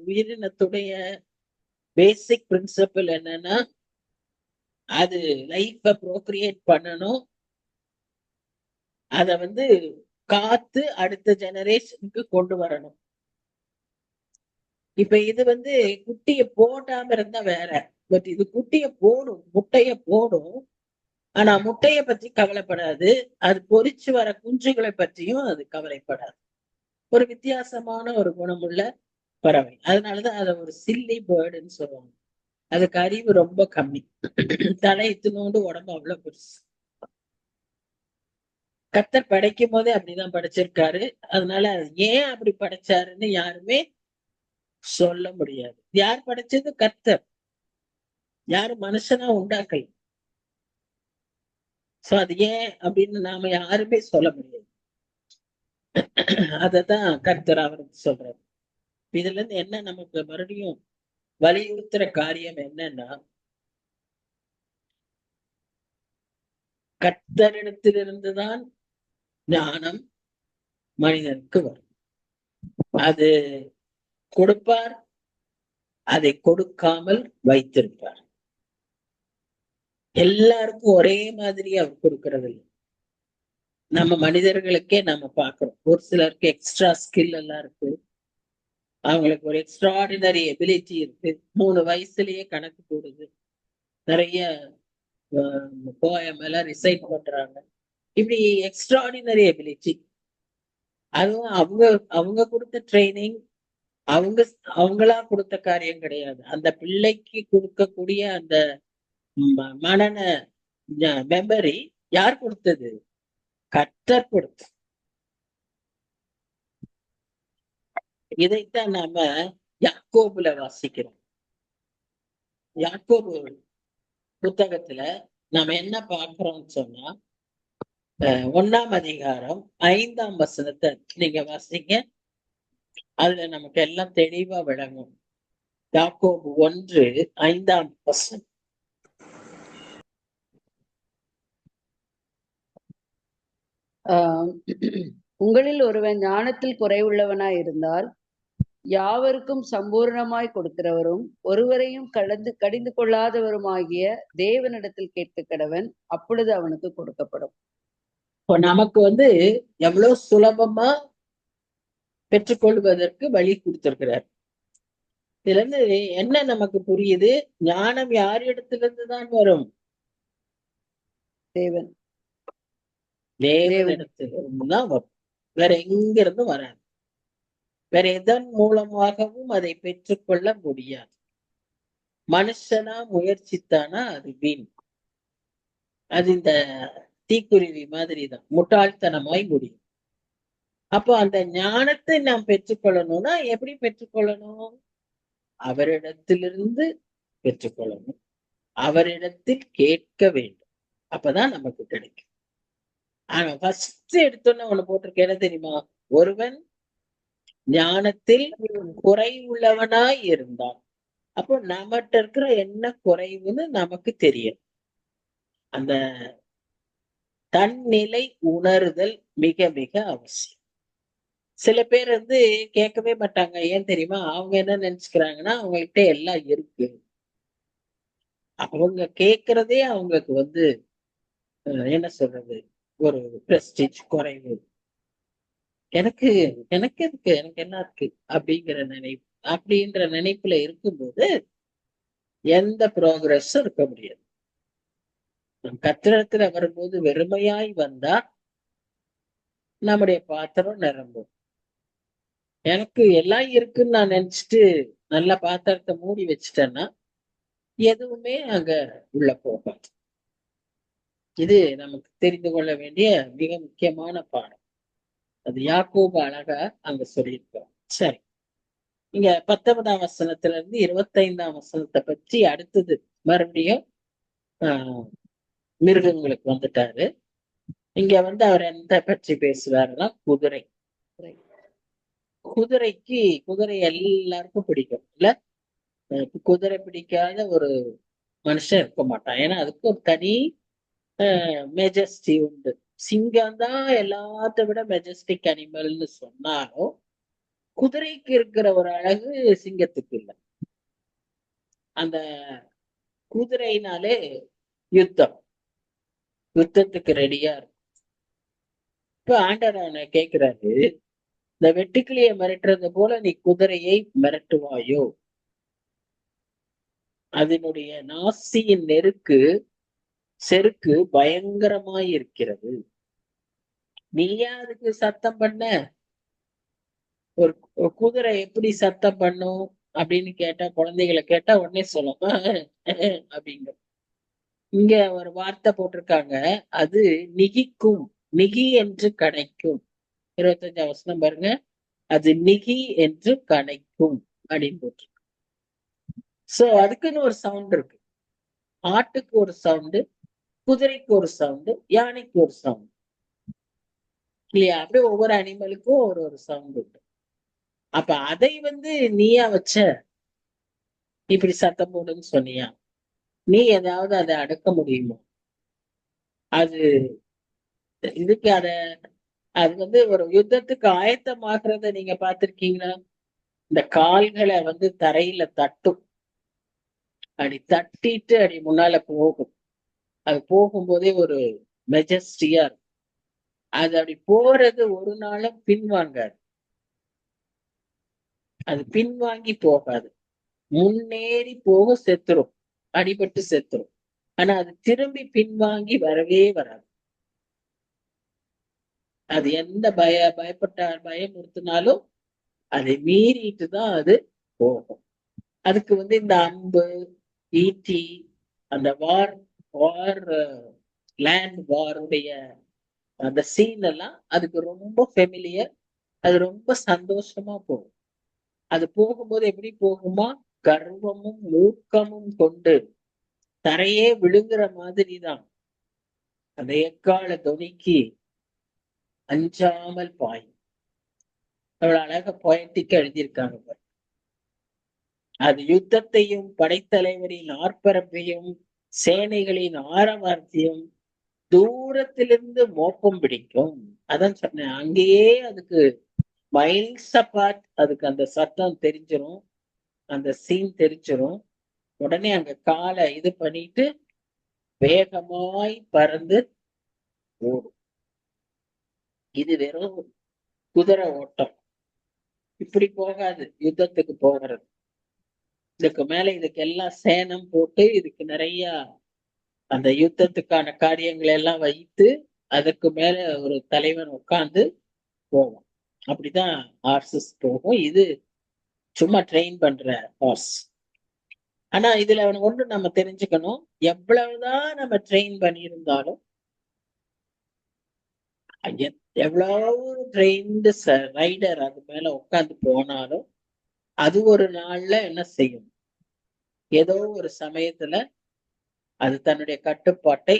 உயிரினத்துடைய பேசிக் பிரின்சிபிள் என்னன்னா, அது லைஃப ப்ரோக்ரியேட் பண்ணணும், அத வந்து காத்து அடுத்த ஜெனரேஷனுக்கு கொண்டு வரணும். இப்ப இது வந்து குட்டிய போடாம இருந்தா வேற, பட் இது குட்டிய போடும், முட்டைய போடும். ஆனா முட்டைய பத்தி கவலைப்படாது, அது பொரிச்சு வர குஞ்சுகளை பற்றியும் அது கவலைப்படாது. ஒரு வித்தியாசமான ஒரு குணமுள்ள பறவை. அதனாலதான் அதை ஒரு சில்லி பேர்டுன்னு சொல்லுவாங்க. அதுக்கு அறிவு ரொம்ப கம்மி. தலை இத்துனோண்டு, உடம்பு அவ்வளவு பெருசு. கர்த்தர் படைக்கும் போதே அப்படிதான் படைச்சிருக்காரு. அதனால ஏன் அப்படி படைச்சாருன்னு யாருமே சொல்ல முடியாது. யார் படைச்சது? கர்த்தர். யாரும் மனுஷனா உண்டாக்கல. சோ அது ஏன் அப்படின்னு நாம யாருமே சொல்ல முடியாது. அததான் கர்த்தர் அவருக்கு சொல்றாரு. இதுல இருந்து என்ன நமக்கு மறுபடியும் வலியுறுத்துற காரியம் என்னன்னா, கர்த்தரிடத்திலிருந்துதான் ஞானம் மனிதனுக்கு வரும். அது கொடுப்பார், அதை கொடுக்காமல் வைத்திருப்பார். எல்லாருக்கும் ஒரே மாதிரி அவர் கொடுக்கறது இல்லை. நம்ம மனிதர்களுக்கே நம்ம பார்க்கிறோம். ஒரு சிலருக்கு எக்ஸ்ட்ரா ஸ்கில் எல்லாம் இருக்கு, அவங்களுக்கு ஒரு எக்ஸ்ட்ராடினரி எபிலிட்டி இருக்கு. 3 வயசுலயே கணக்கு போடுது, நிறைய போயம் எல்லாம் ரிசைட் பண்றாங்க. இப்படி எக்ஸ்ட்ராடினரி எபிலிட்டி. அதுவும் அவங்க அவங்க கொடுத்த ட்ரைனிங், அவங்களா கொடுத்த காரியம் கிடையாது. அந்த பிள்ளைக்கு கொடுக்கக்கூடிய அந்த மனன மெமரி யார் கொடுத்தது? கர்த்தர் கொடுத்தது. இதைத்தான் நாம யாக்கோபுல வாசிக்கிறோம். யாக்கோபு புத்தகத்துல நாம என்ன பார்க்கிறோம்னு சொன்னா, 1ஆம் அதிகாரம் 5ஆம் வசனத்தை நீங்க வாசிங்க. அதுல நமக்கு எல்லாம் தெளிவா விளங்கும். யாக்கோபு 1:5 வசனம். உங்களில் ஒருவன் ஞானத்தில் குறைவுள்ளவனாய் இருந்தால் யாவருக்கும் சம்பூர்ணமாய் கொடுக்கிறவரும் ஒருவரையும் கடிந்து கொள்ளாதவருமாகிய தேவனிடத்தில் கேட்க கடவன், அப்பொழுது அவனுக்கு கொடுக்கப்படும். இப்போ நமக்கு எவ்வளவு சுலபமா பெற்றுக்கொள்வதற்கு வழி கொடுத்திருக்கிறார். இதுல இருந்து என்ன நமக்கு புரியுது? ஞானம் யார் இடத்திலிருந்து தான் வரும்? தேவன் தேவனிடத்திலிருந்து தான் வரும். வேற எங்க இருந்தும் வராது. வேற எதன் மூலமாகவும் அதை பெற்றுக்கொள்ள முடியாது. மனுஷனா முயற்சித்தானா அது வீண். அது இந்த தீக்குருவி மாதிரிதான், முட்டாள்தனமாய் முடியும். அப்போ அந்த ஞானத்தை நாம் பெற்றுக்கொள்ளணும்னா எப்படி பெற்றுக்கொள்ளணும்? அவரிடத்திலிருந்து பெற்றுக்கொள்ளணும். அவரிடத்தில் கேட்க வேண்டும். அப்பதான் நமக்கு கிடைக்கும். ஆனா ஃபர்ஸ்ட் எடுத்தோன்னு ஒண்ணு போட்டிருக்க, என்ன தெரியுமா? ஒருவன் ஞானத்தில் குறைவுள்ளவனாய் இருந்தான். அப்போ நம்மகிட்ட இருக்கிற என்ன குறைவுன்னு நமக்கு தெரியும். அந்த தன்னிலை உணர்தல் மிக மிக அவசியம். சில பேர் கேட்கவே மாட்டாங்க. ஏன் தெரியுமா? அவங்க என்ன நினைச்சுக்கிறாங்கன்னா, அவங்ககிட்ட எல்லாம் இருக்கு. அவங்க கேட்கறதே அவங்களுக்கு என்ன சொல்றது, ஒரு பிரஸ்டீஜ் குறைவு. எனக்கு எனக்கு இருக்கு, எனக்கு என்ன இருக்கு அப்படின்ற நினைப்புல இருக்கும்போது எந்த ப்ரோக்ரஸும் இருக்க முடியாது. கத்திரத்துல வரும்போது வெறுமையாய் வந்தா நம்முடைய பாத்திரம் நிரம்பும். எனக்கு எல்லாம் இருக்குன்னு நான் நினைச்சிட்டு நல்ல பாத்திரத்தை மூடி வச்சுட்டேன்னா எதுவுமே அங்க உள்ள போகாது. இது நமக்கு தெரிந்து கொள்ள வேண்டிய மிக முக்கியமான பாடம். அது யாக்கோபு அழகா அங்க சொல்லியிருக்கிறோம். சரி, இங்க 19ஆம் வசனத்துல இருந்து 25ஆம் வசனத்தை பற்றி அடுத்தது மறுபடியும் மிருகங்களுக்கு வந்துட்டாரு. இங்க அவர் எந்த பற்றி பேசுறாருன்னா, குதிரை. குதிரை எல்லாருக்கும் பிடிக்கும் இல்ல? குதிரை பிடிக்காத ஒரு மனுஷன் இருக்க மாட்டான். ஏன்னா அதுக்கு ஒரு தனி மெஜஸ்டி உண்டு. சிங்கம் தான் எல்லாத்த விட மெஜஸ்டிக் அனிமல்னு சொன்னாலும் குதிரைக்கு இருக்கிற ஒரு அழகு சிங்கத்துக்கு இல்லை. அந்த குதிரையினாலே யுத்தத்துக்கு ரெடியா இருக்கும். இப்ப ஆண்டவனை கேட்கிறாரு, இந்த வெட்டுக்கிளியை மிரட்டுறது போல நீ குதிரையை மிரட்டுவாயோ? அதனுடைய நாசியின் செருக்கு பயங்கரமாய் இருக்கிறது. நீயா அதுக்கு சத்தம் பண்ண? ஒரு குதிரை எப்படி சத்தம் பண்ணும் அப்படின்னு கேட்டா, குழந்தைகளை கேட்டா உடனே சொல்லும் அப்படிங்க. இங்க ஒரு வார்த்தை போட்டிருக்காங்க, அது நிகிக்கும், நிகி என்று கனைக்கும். 25ஆம் வசனம் பாருங்க, அது நிகி என்று கனைக்கும். அப்படின்னு போட்டு. சோ அதுக்குன்னு ஒரு சவுண்ட் இருக்கு. ஆட்டுக்கு ஒரு சவுண்டு, குதிரைக்கு ஒரு சவுண்டு, யானைக்கு ஒரு சவுண்ட் இல்லையா? அப்படியே ஒவ்வொரு அனிமலுக்கும் ஒரு ஒரு சவுண்ட் உண்டு. அப்ப அதை நீயா வச்ச இப்படி சத்தம் போடுன்னு சொன்னியா? நீ ஏதாவது அதை அடக்க முடியுமா? அது இதுக்கு அது ஒரு யுத்தத்துக்கு ஆயத்தமாகறத நீங்க பார்த்திருக்கீங்களா? இந்த கால்களை தரையில தட்டும். அப்படி தட்டிட்டு அப்படி முன்னால போகும். அது போகும்போதே ஒரு மெஜஸ்டியா இருக்கும். அது அப்படி போறது ஒரு நாளும் பின்வாங்காது. அது பின்வாங்கி போகாது. முன்னேறி போக செத்துரும். அடிபட்டு செத்துரும். ஆனா அது திரும்பி பின்வாங்கி வரவே வராது. அது எந்த பயமுறுத்தினாலும் அதை மீறிட்டு தான் அது போகும். அதுக்கு இந்த அம்பு, ஈட்டி, அந்த வார் லேண்ட் வாருடைய அந்த சீன் எல்லாம் அதுக்கு ரொம்ப ஃபெமிலியர். அது ரொம்ப சந்தோஷமா போகும். அது போகும்போது எப்படி போகுமா? கர்வமும் மூக்கமும் கொண்டு தரையே விழுங்குற மாதிரிதான் அந்த எக்கால தொனிக்கு அஞ்சாமல் பாயும். அவ்வளவு அழகா பொயட்டிக்கா எழுதியிருக்காங்க. அது யுத்தத்தையும் படைத்தலைவரின் ஆர்ப்பரப்பையும் சேனைகளின் ஆரவாரத்தையும் தூரத்திலிருந்து மோப்பம் பிடிக்கும். அதான் சொன்னேன், அங்கேயே அதுக்கு மைல்ஸ் அபார்ட் அதுக்கு அந்த சத்தம் தெரிஞ்சிரும், அந்த சீன் தெரிஞ்சிரும். உடனே அங்க காலை இது பண்ணிட்டு வேகமாய் பறந்து ஓடும். இது வெறும் குதிரை ஓட்டம். இப்படி போகாது யுத்தத்துக்கு போகிறது. இதுக்கு மேல இதுக்கு எல்லாம் சேனம் போட்டு இதுக்கு நிறைய அந்த யுத்தத்துக்கான காரியங்களை எல்லாம் வைத்து அதற்கு மேல ஒரு தலைவன் உட்கார்ந்து போவான். அப்படிதான் ஹார்சஸ் போகும். இது சும்மா ட்ரெயின் பண்ற ஹார்ஸ். ஆனா இதுல ஒன்று நம்ம தெரிஞ்சுக்கணும், எவ்வளவுதான் நம்ம ட்ரெயின் பண்ணியிருந்தாலும், எவ்வளவு ட்ரெயின்டு ரைடர் அது மேல உட்கார்ந்து போனாலும் அது ஒரு நாள்ல என்ன செய்யும்? ஏதோ ஒரு சமயத்துல அது தன்னுடைய கட்டுப்பாட்டை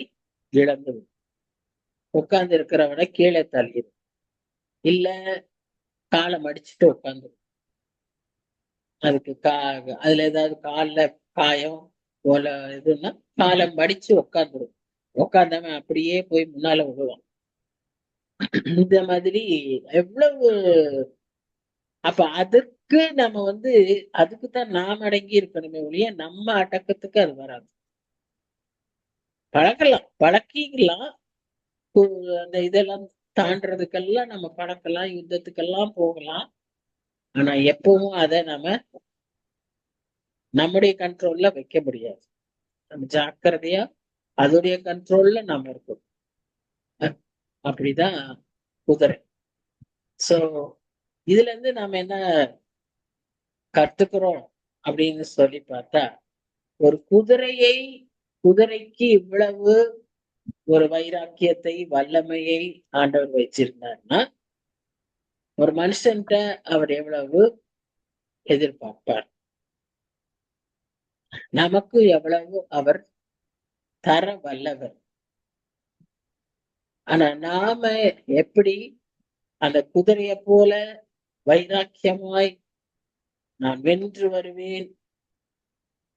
இழந்து உட்கார்ந்து இருக்கிறவனை கீழே தள்ளிடும். இல்ல காலை மடிச்சுட்டு உட்காந்துரும். அதுக்கு அதுல ஏதாவது கால்ல காயம் போல இதுன்னா காலை மடிச்சு உட்காந்துரும். உட்கார்ந்தவன் அப்படியே போய் முன்னால விடுவான். இந்த மாதிரி எவ்வளவு. அப்ப அதுக்கு நம்ம அதுக்குத்தான் நாம் அடங்கி இருக்கணுமே ஒழிய நம்ம அடக்கத்துக்கு அது வராது. பழக்கலாம், பழக்கிக்கலாம். அந்த இதெல்லாம் தாண்டறதுக்கெல்லாம் நம்ம பழக்கலாம், யுத்தத்துக்கெல்லாம் போகலாம். ஆனா எப்பவும் அதை நம்ம நம்முடைய கண்ட்ரோல்ல வைக்க முடியாது. நம்ம ஜாக்கிரதையா அதோடைய கண்ட்ரோல்ல நாம இருக்கோம். அப்படிதான் குதிரை. சோ இதுல இருந்து நாம என்ன கத்துக்கிறோம் அப்படின்னு சொல்லி பார்த்தா, ஒரு குதிரைக்கு இவ்வளவு ஒரு வைராக்கியத்தை வல்லமையை ஆண்டவர் வச்சிருந்தாருன்னா, ஒரு மனுஷன்ட்ட அவர் எவ்வளவு எதிர்பார்ப்பார், நமக்கு எவ்வளவு அவர் தர வல்லவர். ஆனா நாம எப்படி அந்த குதிரைய போல வைராக்கியமாய் நான் வென்று வருவேன்,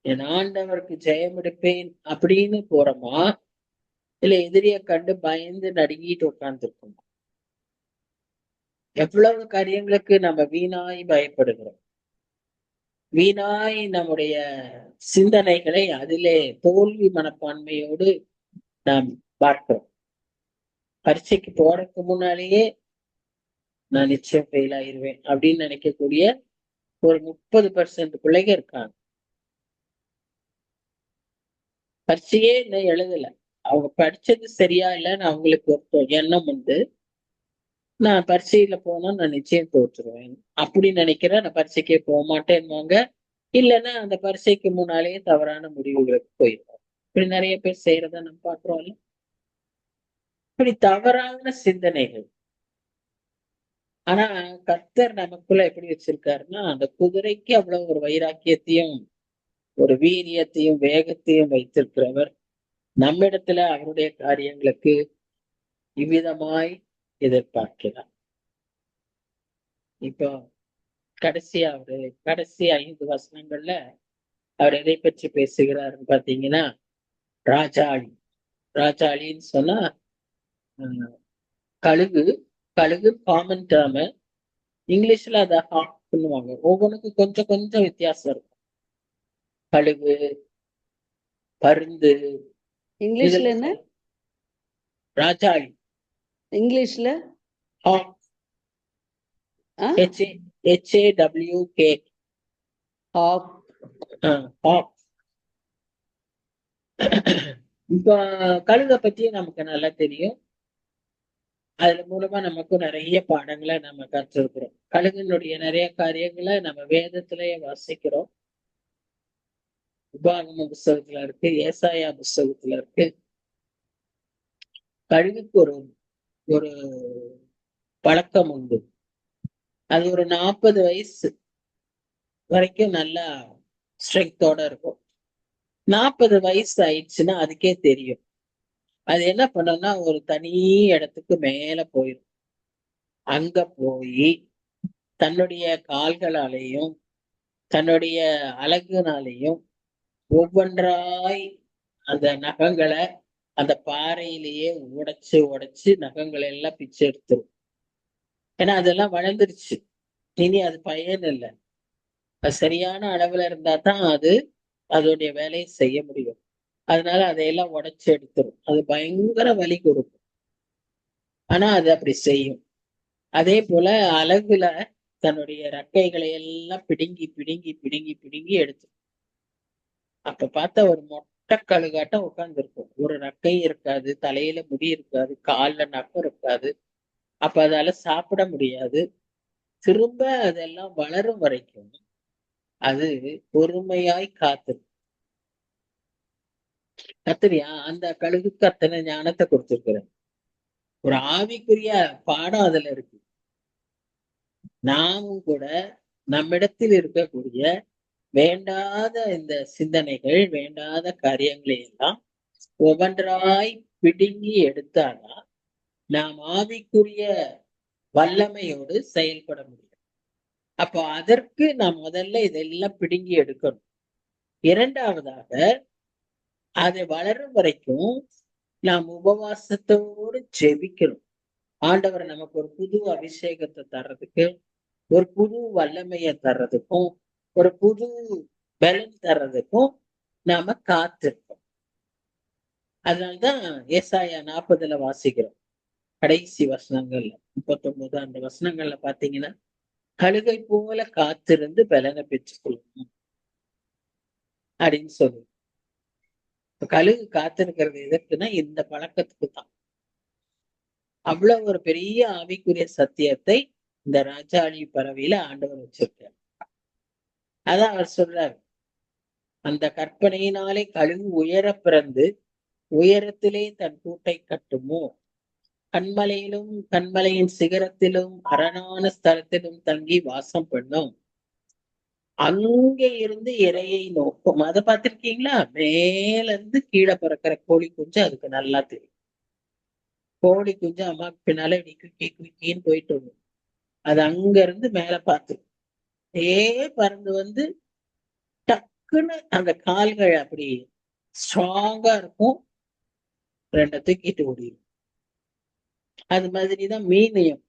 என் ஆண்டவருக்கு ஜெயம் எடுப்பேன் அப்படின்னு போறோமா, இல்ல எதிரிய கண்டு பயந்து நடுங்கிட்டு உட்கார்ந்துருக்கோமா? எவ்வளவு காரியங்களுக்கு நம்ம வீணாய் பயப்படுகிறோம். வீணாய் நம்முடைய சிந்தனைகளை அதிலே தோல்வி மனப்பான்மையோடு நாம் பார்க்கிறோம். பரீட்சைக்கு போறதுக்கு முன்னாலேயே நான் நிச்சயம் ஃபெயில் ஆயிருவேன் அப்படின்னு நினைக்கக்கூடிய ஒரு 30% பிள்ளைங்க இருக்காங்க. பரீட்சையே இன்னும் எழுதல, அவங்க படிச்சது சரியா இல்லைன்னு அவங்களுக்கு ஒரு எண்ணம் நான் பரீட்சையில போனா நான் நிச்சயம் தோற்றுருவேன் அப்படி நினைக்கிறேன். நான் பரீட்சைக்கே போக மாட்டேன்னுவாங்க. இல்லைன்னா அந்த பரீட்சைக்கு முன்னாலேயே தவறான முடிவுகளுக்கு போயிடுவாங்க. இப்படி நிறைய பேர் செய்யறத நம்ம பாக்குறோம்ல. இப்படி தவறான சிந்தனைகள் ஆனா கர்த்தர் நமக்குள்ள எப்படி வச்சிருக்காருன்னா, அந்த குதிரைக்கு அவ்வளவு ஒரு வைராக்கியத்தையும், ஒரு வீரியத்தையும், வேகத்தையும் வைத்திருக்கிறவர். நம்மிடத்துல அவருடைய காரியங்களுக்கு இவ்விதமாய் எதிர்பார்க்கிறார். இப்போ கடைசியா கடைசி 5 வசனங்கள்ல அவர் எதை பற்றி பேசுகிறாருன்னு பாத்தீங்கன்னா, ராஜாளி. ராஜாளின்னு சொன்னா கழுகு. கழுகு காமன் டேர்ம். இங்கிலீஷ்ல அதை ஹாக் பண்ணுவாங்க. ஒவ்வொன்றுக்கும் கொஞ்சம் கொஞ்சம் வித்தியாசம் இருக்கும். கழுகு, பருந்து, இங்கிலீஷ்ல என்ன? ராஜாளி. இங்கிலீஷ்ல ஹாக். ஆ? HAWK. ஹாக். ஹாக். இப்ப கழுகை பத்தி நமக்கு நல்லா தெரியும். அதுல மூலமா நமக்கும் நிறைய பாடங்களை நம்ம கற்றிருக்கிறோம். கழுகினுடைய நிறைய காரியங்களை நம்ம வேதத்திலேயே வாசிக்கிறோம். உபாகம புஸ்தகத்துல இருக்கு, ஏசாயா புஸ்தகத்துல இருக்கு. கழுகுக்கு ஒரு பழக்கம் உண்டு. அது ஒரு 40 வயசு வரைக்கும் நல்லா ஸ்ட்ரென்த்தோட இருக்கும். 40 வயசு ஆயிடுச்சுன்னா அதுக்கே தெரியும். அது என்ன பண்ணும்னா ஒரு தனி இடத்துக்கு மேல போயிடும். அங்க போய் தன்னுடைய கால்களாலேயும் தன்னுடைய அழகுனாலேயும் ஒவ்வொன்றாய் அந்த நகங்களை அந்த பாறையிலேயே உடைச்சு உடைச்சு நகங்களை எல்லாம் பிச்சு எடுத்துரும். ஏன்னா அதெல்லாம் வளர்ந்துருச்சு. இனி அது பயன் இல்லை. அது சரியான அளவுல இருந்தா தான் அது அதோடைய வேலையை செய்ய முடியும். அதனால அதையெல்லாம் உடைச்சு எடுத்துரும். அது பயங்கர வலி கொடுக்கும். ஆனா அது அப்படி செய்யும். அதே போல அழகுல தன்னுடைய ரெக்கைகளை எல்லாம் பிடுங்கி பிடுங்கி பிடுங்கி பிடுங்கி எடுத்து அப்ப பார்த்தா ஒரு மொட்டை கழுகாட்டம் உட்கார்ந்து இருக்கும். ஒரு ரெக்கை இருக்காது, தலையில முடி இருக்காது, கால்ல நகம் இருக்காது. அப்ப அதால சாப்பிட முடியாது. திரும்ப அதெல்லாம் வளரும் வரைக்கும் அது பொறுமையாய் கத்திரியா அந்த கழுகுக்கு அத்தனை ஞானத்தை கொடுத்திருக்கிறேன். ஒரு ஆவிக்குரிய பாடம் அதுல இருக்கு. நாமும் கூட நம்மிடத்தில் இருக்கக்கூடிய வேண்டாத இந்த சிந்தனைகள், வேண்டாத காரியங்களை எல்லாம் ஒவ்வொன்றாய் பிடுங்கி எடுத்தாதான் நாம் ஆவிக்குரிய வல்லமையோடு செயல்பட முடியும். அப்போ அதற்கு நாம் முதல்ல இதெல்லாம் பிடுங்கி எடுக்கணும். இரண்டாவதாக அதை வளரும் வரைக்கும் நாம் உபவாசத்தோடு ஜெபிக்கணும். ஆண்டவர் நமக்கு ஒரு புது அபிஷேகத்தை தர்றதுக்கு, ஒரு புது வல்லமையை தர்றதுக்கும், ஒரு புது பலன் தர்றதுக்கும் நாம காத்திருக்கோம். அதனால்தான் ஏசாயா 40 வாசிக்கிறோம். கடைசி வசனங்கள்ல 39 அந்த வசனங்கள்ல பாத்தீங்கன்னா, கழுகை போல காத்திருந்து பலனை பெற்றுக்கொள்ளணும் அப்படின்னு சொல்லு. கழுகு காத்திருக்கிறது எதற்குன்னா இந்த பழக்கத்துக்கு தான். அவ்வளவு ஒரு பெரிய ஆவிக்குரிய சத்தியத்தை இந்த ராஜாளி பறவையில ஆண்டவர் வச்சிருக்கார். அதான் அவர் சொல்றாரு, அந்த கற்பனையினாலே கழுகு உயர பிறந்து உயரத்திலே தன் கூட்டை கட்டுமோ, கண்மலையிலும் கண்மலையின் சிகரத்திலும் அரணான ஸ்தலத்திலும் தங்கி வாசம் பண்ணும், அங்கே இருந்து இரையை நோக்கும். அதை பார்த்திருக்கீங்களா? மேல இருந்து கீழே பிறக்கிற கோழி குஞ்சு அதுக்கு நல்லா தெரியும். கோழி குஞ்சு அம்மாக்கு பின்னால குக்கின்னு போயிட்டு வரும். அது அங்க இருந்து மேல பார்த்து பறந்து வந்து டக்குன்னு அந்த கால்கள் அப்படி ஸ்ட்ராங்கா இருக்கும், ரெண்டை தூக்கிட்டு ஓடிடும். அது மாதிரிதான் மீனையும்.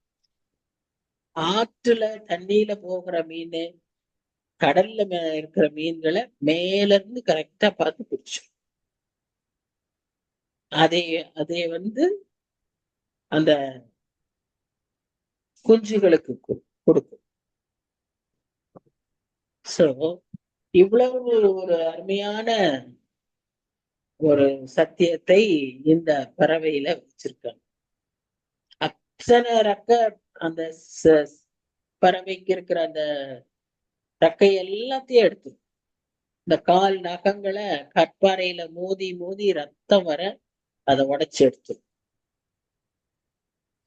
ஆற்றுல தண்ணியில போகிற மீன், கடல்ல இருக்கிற மீன்களை மேல இருந்து கரெக்டா பார்த்து பிடிச்சு அதை வந்து அந்த குஞ்சுகளுக்கு கொடுக்கும். சோ இவ்வளவு ஒரு அருமையான ஒரு சத்தியத்தை இந்த பறவையில வச்சிருக்காங்க. அத்தனை ரெக்க அந்த பறவைக்கு இருக்கிற அந்த ரெக்கை எல்லாத்தையும் எடுத்து இந்த கால் நகங்களை கற்பாறையில மோதி மோதி ரத்தம் வர அதை உடைச்சு எடுத்து.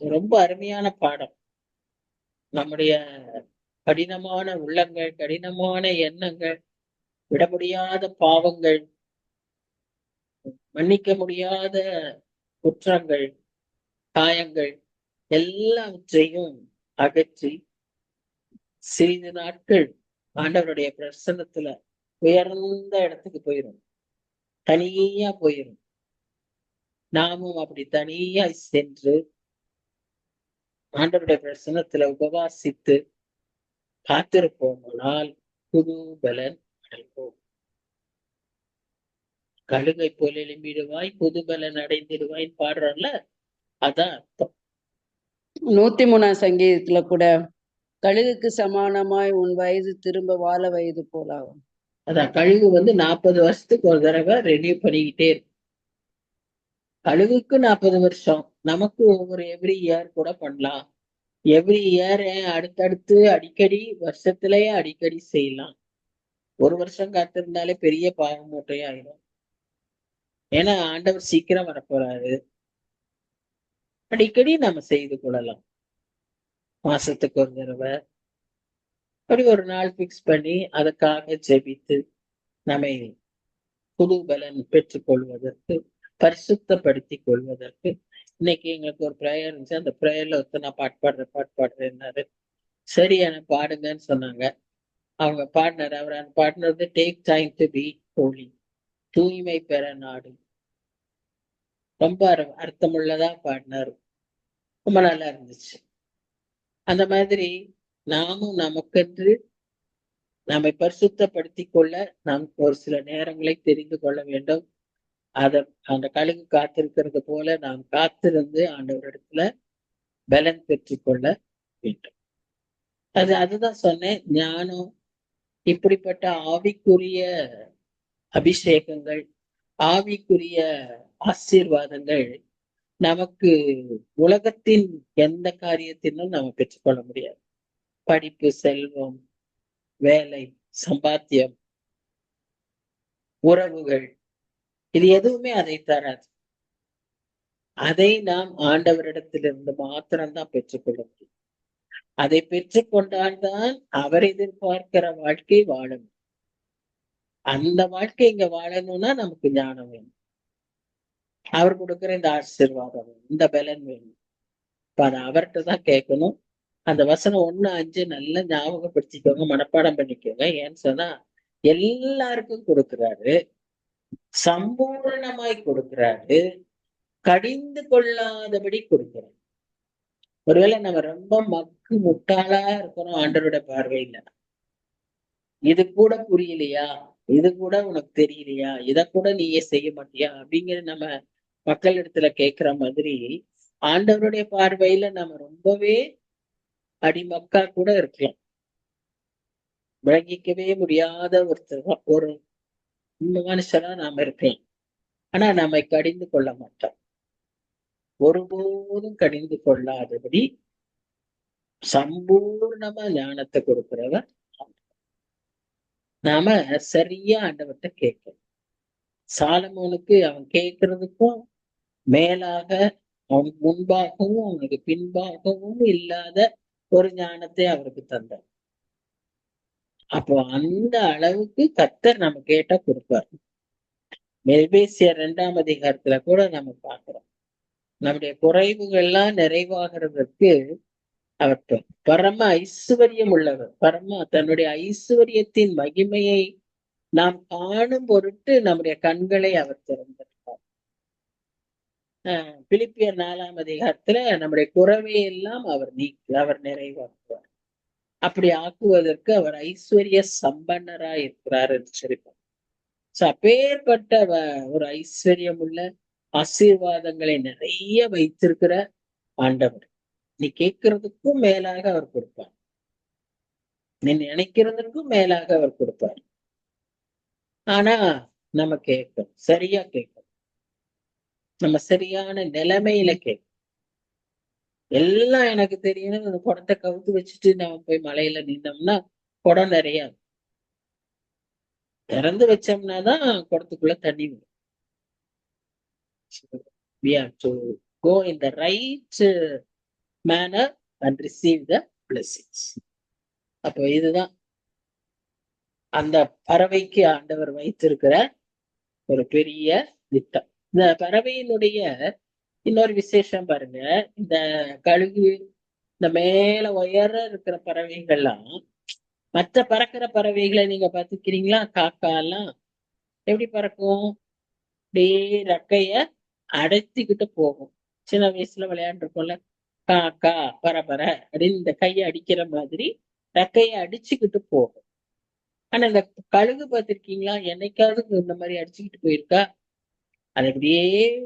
ரொம்ப அருமையான பாடம். நம்முடைய கடினமான உள்ளங்கள், கடினமான எண்ணங்கள், விட முடியாத பாவங்கள், மன்னிக்க முடியாத குற்றங்கள், காயங்கள் எல்லாவற்றையும் அகற்றி சிறிது நாட்கள் ஆண்டவருடைய பிரசன்னத்துல உயர்ந்த இடத்துக்கு போயிரும். தனியா போயிரும். நாமும் அப்படி தனியாய் சென்று ஆண்டவருடைய பிரசன்னத்துல உபவாசித்து காத்திருப்போமானால் புது பலன் அடைவோம். கழுகை போல் எழும்பிடுவாய், புது பலன் அடைந்திடுவாய்ன்னு பாடுறோம்ல, அதான் அர்த்தம். 103ஆம் சங்கீதத்துல கூட கழுகுக்கு சமானமாய் உன் வயது திரும்ப வாழ வயது போலாகும். அதான் கழுகு 40 வருஷத்துக்கு ஒரு தடவை ரெனியூ பண்ணிக்கிட்டே இருக்கு. கழுகுக்கு 40 வருஷம், நமக்கு ஒவ்வொரு எவ்ரி இயர் கூட பண்ணலாம். எவ்ரி இயர் அடுத்தடுத்து அடிக்கடி வருஷத்திலேயே அடிக்கடி செய்யலாம். ஒரு வருஷம் காத்திருந்தாலே பெரிய பாவ மூட்டையாயிரும். ஏன்னா ஆண்டவர் சீக்கிரம் வரப்போறாரு. அடிக்கடி நம்ம செய்து கொள்ளலாம். மாசத்துக்கு ஒரு தடவை அப்படி ஒரு நாள் பிக்ஸ் பண்ணி அதுக்காக ஜெபித்து நம்மை புது பலன் பெற்றுக்கொள்வதற்கு, பரிசுத்தப்படுத்திக் கொள்வதற்கு. இன்னைக்கு எங்களுக்கு ஒரு ப்ரேயர் இருந்துச்சு. அந்த ப்ரேயர்ல நான் பாட்டு பாடுறேன்னாரு. சரி எனக்கு பாடுங்கன்னு சொன்னாங்க. அவங்க பாடினார். அவர் அந்த பாடினது take time to be Holi, தூய்மை பெற நாடு. ரொம்ப அர்த்தமுள்ளதா பாடினாரு. ரொம்ப நல்லா இருந்துச்சு. அந்த மாதிரி நாமும் நமக்கென்று நம்மை பரிசுத்தப்படுத்திக் கொள்ள நாம் ஒரு சில நேரங்களை தெரிந்து கொள்ள வேண்டும். அந்த கழுகு காத்திருக்கிறது போல நாம் காத்திருந்து ஆண்டவரிடத்துல பலன் பெற்றுக்கொள்ள வேண்டும். அதுதான் சொன்னேன். ஞானம், இப்படிப்பட்ட ஆவிக்குரிய அபிஷேகங்கள், ஆவிக்குரிய ஆசீர்வாதங்கள் நமக்கு உலகத்தின் எந்த காரியத்திலும் நம்ம பெற்றுக்கொள்ள முடியாது. படிப்பு, செல்வம், வேலை, சம்பாத்தியம், உறவுகள், இது எதுவுமே அதை தராது. அதை நாம் ஆண்டவரிடத்திலிருந்து மாத்திரம்தான் பெற்றுக்கொள்ள முடியும். அதை பெற்றுக்கொண்டால்தான் அவர் எதிர்பார்க்கிற வாழ்க்கை வாழணும். அந்த வாழ்க்கை இங்க வாழணும்னா நமக்கு ஞானம் வேணும். அவர் கொடுக்கிற இந்த ஆசீர்வாதம் வேணும், இந்த பலன் வேணும். இப்ப அதை அவர்கிட்ட தான் கேட்கணும். அந்த வசனம் 1:5 நல்லா ஞாபகப்படுத்திக்கோங்க, மனப்பாடம் பண்ணிக்கோங்க. ஏன்னு சொன்னா எல்லாருக்கும் கொடுக்கிறாரு, சம்பூர்ணமாய் கொடுக்கிறாரு, கடிந்து கொள்ளாதபடி கொடுக்கிறாரு. ஒருவேளை நம்ம ரொம்ப முட்டாளா இருக்கிறோம் ஆண்டவரோட பார்வையில. இது கூட புரியலையா, இது கூட உனக்கு தெரியலையா, இத கூட நீயே செய்ய மாட்டியா அப்படிங்கிற நம்ம மக்கள் இடத்துல கேட்கிற மாதிரி ஆண்டவருடைய பார்வையில நம்ம ரொம்பவே அடிமக்கா கூட இருக்கலாம். விளங்கிக்கவே முடியாத ஒரு மனுஷனா நாம இருக்கலாம். ஆனா நம்மை கடிந்து கொள்ள மாட்டோம். ஒருபோதும் கடிந்து கொள்ளாதபடி சம்பூர்ணமா ஞானத்தை கொடுக்கிறவர். நாம சரியா ஆண்டவர்கிட்ட கேட்கணும். சாலமோனுக்கு அவன் கேட்கறதுக்கும் மேலாக, அவன் முன்பாகவும் அவனுக்கு பின்பாகவும் இல்லாத ஒரு ஞானத்தை அவருக்கு தந்தார். அப்போ அந்த அளவுக்கு கர்த்தர் நம்ம கேட்டா கொடுப்பார். எபேசியர் 2ஆம் அதிகாரத்துல கூட நம்ம பார்க்கிறோம். நம்முடைய குறைவுகள்லாம் நிறைவாகிறதுக்கு அவர் பரம ஐஸ்வர்யம் உள்ளவர். தன்னுடைய ஐஸ்வர்யத்தின் மகிமையை நாம் காணும் பொருட்டு நம்முடைய கண்களை அவர் திறந்திருப்பார். பிலிப்பியர் 4ஆம் அதிகாரத்துல நம்முடைய குறைவை எல்லாம் அவர் நிறைவாக்குவார். அப்படி ஆக்குவதற்கு அவர் ஐஸ்வர்ய சம்பன்னரா இருக்கிறார் என்று சொல்லிப்பார். அப்பேற்பட்ட ஒரு ஐஸ்வர்யம் உள்ள ஆசீர்வாதங்களை நிறைய வைத்திருக்கிற ஆண்டவர். நீ கேட்கறதுக்கும் மேலாக அவர் கொடுப்பார், நீ நினைக்கிறதுக்கும் மேலாக அவர் கொடுப்பார். ஆனா நம்ம கேட்கணும், சரியா கேட்கணும். நம்ம சரியான நிலைமையில கேட்கணும். எல்லாம் எனக்கு தெரியும், அந்த குடத்தை கவுத்து வச்சுட்டு நம்ம போய் மலையில நின்னோம்னா குடம் நிறையாது. திறந்து வச்சோம்னா தான் குடத்துக்குள்ள தண்ணி வரும். We have to go in the right manner and receive the blessings. அப்போ இதுதான் அந்த பறவைக்கு ஆண்டவர் வைத்திருக்கிற ஒரு பெரிய திட்டம். இந்த பறவையினுடைய இன்னொரு விசேஷம் பாருங்க, இந்த கழுகு, இந்த மேல உயர இருக்கிற பறவைகள்லாம், மற்ற பறக்கிற பறவைகளை நீங்க பாத்துக்கிறீங்களா? காக்கா எல்லாம் எப்படி பறக்கும்? அப்படியே ரெக்கைய அடைத்திக்கிட்டு போகும். சின்ன வயசுல விளையாண்டுருக்கோம்ல, காக்கா பரபர அப்படின்னு இந்த கையை அடிக்கிற மாதிரி ரெக்கைய அடிச்சுக்கிட்டு போகும். ஆனா இந்த கழுகு பார்த்திருக்கீங்களா? என்னைக்காவது இந்த மாதிரி அடிச்சுக்கிட்டு போயிருக்கா? அது அப்படியே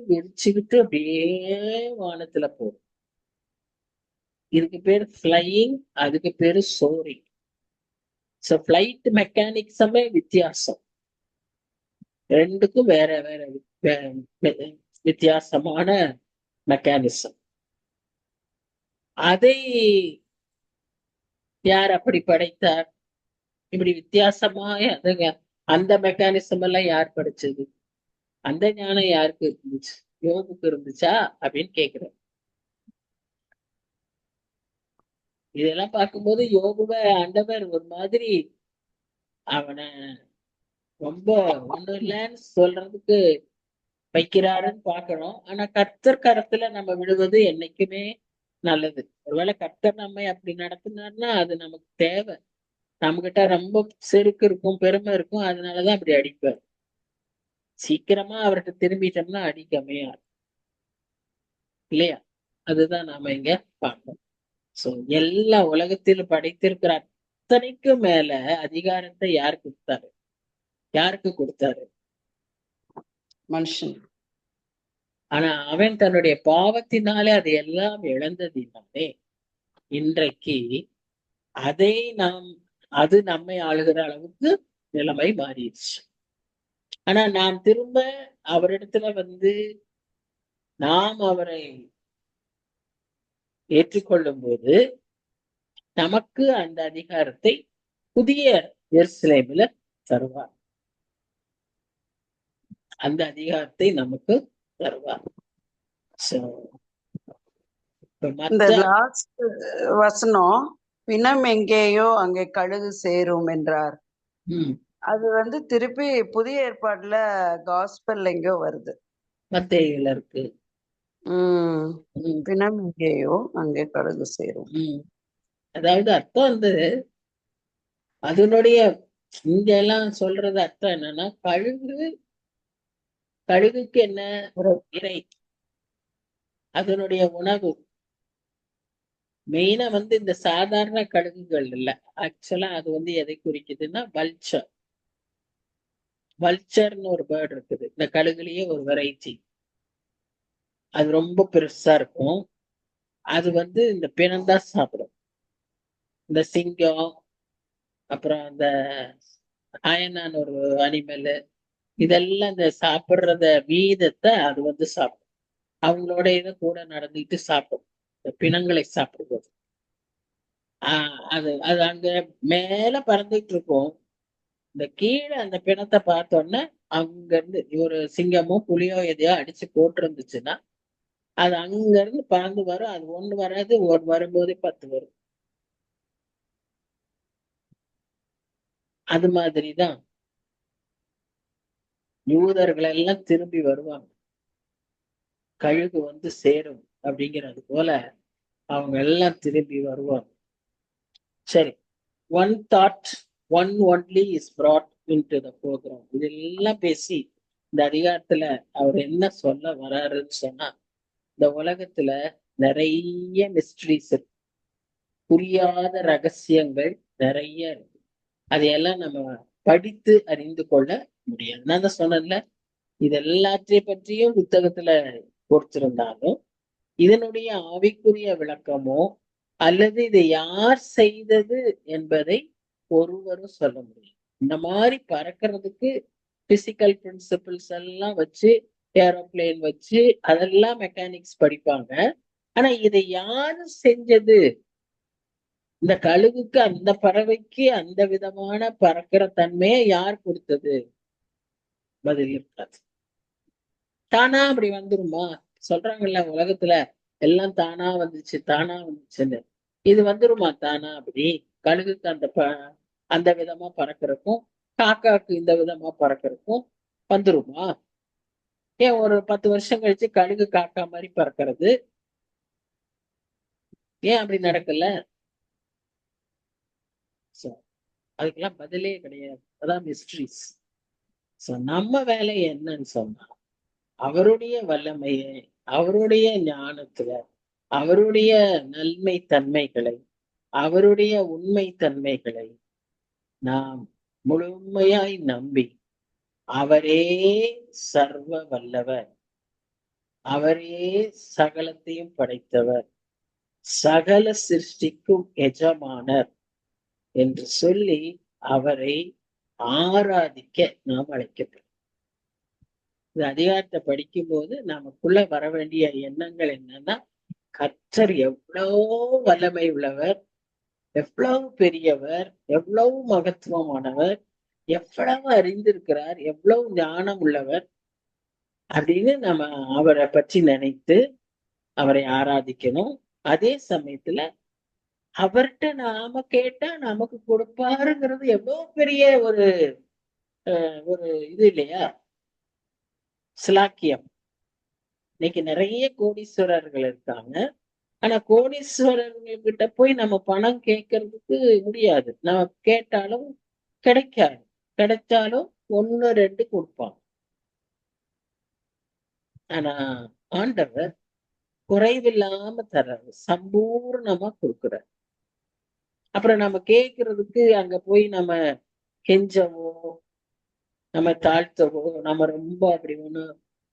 விரிச்சுக்கிட்டு அப்படியே வானத்துல போகும். இதுக்கு பேரு ஃபிளையிங், அதுக்கு பேரு சோரிங். ஸோ ஃபிளைட் மெக்கானிக்ஸமே வித்தியாசம். ரெண்டுக்கும் வேற வேற வித்தியாசமான மெக்கானிசம். அதை யார் அப்படி படைத்தார்? இப்படி வித்தியாசமாய அந்த மெக்கானிசம் எல்லாம் யார் படிச்சது? அந்த ஞானம் யாருக்கு இருந்துச்சு? யோபுக்கு இருந்துச்சா அப்படின்னு கேக்குறேன். இதெல்லாம் பார்க்கும்போது யோபுவை ஆண்டவர் ஒரு மாதிரி அவனை ரொம்ப ஒண்ணும் இல்லைன்னு சொல்றதுக்கு வைக்கிறாருன்னு பாக்கணும். ஆனா கர்த்தர் கரத்துல நம்ம விடுவது என்னைக்குமே நல்லது. ஒருவேளை கர்த்தர் நம்மை அப்படி நடத்தினார்னா அது நமக்கு தேவை. நம்ம கிட்ட ரொம்ப செருக்கு இருக்கும், பெருமை இருக்கும், அதனாலதான் அப்படி அடிப்பார். சீக்கிரமா அவர்கிட்ட திரும்பிட்டோம்னா அடிக்கமையா இல்லையா? அதுதான் நாம இங்க பார்க்கணும். சோ எல்லா உலகத்திலும் படைத்திருக்கிற அத்தனைக்கும் மேல அதிகாரத்தை யார் கொடுத்தாரு? யாருக்கு கொடுத்தாரு? மனுஷன். ஆனா அவன் தன்னுடைய பாவத்தினாலே அதை எல்லாம் இழந்ததினாலே இன்றைக்கு அதை அது நம்மை ஆளுகிற அளவுக்கு நிலைமை மாறிடுச்சு. ஆனா நாம் திரும்ப அவரிடத்துல வந்து நாம் அவரை ஏற்றுக்கொள்ளும் போது நமக்கு அந்த அதிகாரத்தை புதிய எருசலேமில தருவார். அந்த அதிகாரத்தை நமக்கு தருவார். இந்த லாஸ்ட் வசனம், பிணம் எங்கேயோ அங்கே கழுகு சேரும் என்றார். அது வந்து திருப்பி புதிய ஏற்பாடுல காஸ்பல் எங்கேயோ வருது, மத்தேயுல இருக்கு. பிணம் எங்கேயோ அங்கே கழுகு சேரும். அதாவது அர்த்தம் வந்து அதனுடைய இங்க எல்லாம் சொல்றது அர்த்தம் என்னன்னா, கழுகுக்கு என்ன இறை, அதனுடைய உணவு. மெயினா வந்து இந்த சாதாரண கழுகுகள் இல்ல, ஆக்சுவலா அது வந்து எதை குறிக்குதுன்னா வல்ச்சர்னு ஒரு பேர்டு இருக்குது. இந்த கழுகுலயே ஒரு வெரைட்டி, அது ரொம்ப பெருசா இருக்கும். அது வந்து இந்த பிணம்தான் சாப்பிடும். இந்த சிங்கம், அப்புறம் அந்த அயனான ஒரு அனிமல், இதெல்லாம் இந்த சாப்பிடுறத மீதத்தை அது வந்து சாப்பிடும். அவங்களோட இதை கூட நடந்துட்டு சாப்பிடும். இந்த பிணங்களை சாப்பிடும்போது அது அது அங்க மேல பறந்துட்டு இருக்கும். இந்த கீழே அந்த பிணத்தை பார்த்தோன்னே அங்க இருந்து ஒரு சிங்கமோ புலியோ எதையோ அடிச்சு போட்டு இருந்துச்சுன்னா அது அங்க இருந்து பறந்து வரும். அது ஒண்ணு வராது, வரும்போதே 10 வரும். அது மாதிரிதான் யூதர்கள் எல்லாம் திரும்பி வருவாங்க, கழுகு வந்து சேரும் அப்படிங்கிறது போல அவங்க எல்லாம் திரும்பி வருவாங்க. சரி, one thought one only is brought into the program. இதெல்லாம் பேசி இந்த அதிகாரத்துல அவர் என்ன சொல்ல வர்றாருன்னு சொன்னா, இந்த உலகத்துல நிறைய மிஸ்ட்ரிஸ் இருக்கு, புரியாத ரகசியங்கள் நிறைய இருக்கு. அதையெல்லாம் நம்ம படித்து அறிந்து கொள்ள முடியாது. நான் தான் சொன்னேன்ல, இது எல்லாற்றை பற்றியும் புத்தகத்துல கொடுத்திருந்தாலும் இதனுடைய ஆவிக்குரிய விளக்கமோ அல்லது இதை யார் செய்தது என்பதை ஒருவரும் சொல்ல முடியும். இந்த மாதிரி பறக்கிறதுக்கு பிசிக்கல் பிரின்சிபிள்ஸ் எல்லாம் வச்சு, ஏரோப்ளேன் வச்சு அதெல்லாம் மெக்கானிக்ஸ் படிப்பாங்க. ஆனா இதை யாரு செஞ்சது? இந்த கழுகுக்கு, அந்த பறவைக்கு அந்த விதமான பறக்கிற தன்மையை யார் கொடுத்தது? பதில் இருக்காது. தானா அப்படி வந்துருமா? சொல்றாங்கல்ல உலகத்துல எல்லாம் தானா வந்துச்சுன்னு. இது வந்துருமா தானா? அப்படி கழுகுக்கு அந்த விதமா பறக்கிறதுக்கும் காக்காக்கு இந்த விதமா பறக்கிறதுக்கும் வந்துருமா? ஏன் ஒரு 10 வருஷம் கழிச்சு கழுகு காக்கா மாதிரி பறக்கிறது? ஏன் அப்படி நடக்கல? So, அதுக்கெல்லாம் பதிலே கிடையாது. அதான் மிஸ்ட்ரிஸ். சோ நம்ம வேலை என்னன்னு சொன்னா, அவருடைய வல்லமையை, அவருடைய ஞானத்துல, அவருடைய நன்மை தன்மைகளை, அவருடைய உண்மை தன்மைகளை நாம் முழுமையாய் நம்பி, அவரே சர்வ வல்லவர், அவரே சகலத்தையும் படைத்தவர், சகல சிருஷ்டிக்கும் எஜமானர் என்று சொல்லி அவரை ஆராதிக்க நாம் அழைக்கப்படும். இந்த அதிகாரத்தை படிக்கும் போது நமக்குள்ள வர வேண்டிய எண்ணங்கள் என்னன்னா, கர்த்தர் எவ்வளவு வல்லமை உள்ளவர், எவ்வளவு பெரியவர், எவ்வளவு மகத்துவமானவர், எவ்வளவு அறிந்திருக்கிறார், எவ்வளவு ஞானம் உள்ளவர் அப்படின்னு நம்ம அவரை பற்றி நினைத்து அவரை ஆராதிக்கணும். அதே சமயத்துல அவர்கிட்ட நாம கேட்டா நமக்கு கொடுப்பாருங்கிறது எவ்வளவு பெரிய ஒரு ஒரு இது இல்லையா? சிலாக்கியம். இன்னைக்கு நிறைய கோடீஸ்வரர்கள் இருக்காங்க. ஆனா கோடீஸ்வரர்கள் கிட்ட போய் நம்ம பணம் கேட்கறதுக்கு முடியாது. நம்ம கேட்டாலும் கிடைக்காது. கிடைச்சாலும் 1, 2 கொடுப்பாங்க. ஆனா ஆண்டவர் குறைவில்லாம தர்றாரு, சம்பூர்ணமா கொடுக்குறாரு. அப்புறம் நம்ம கேட்கறதுக்கு அங்க போய் நம்ம கெஞ்சவோ, நம்ம தாழ்த்தவோ, நம்ம ரொம்ப அப்படி ஒண்ணு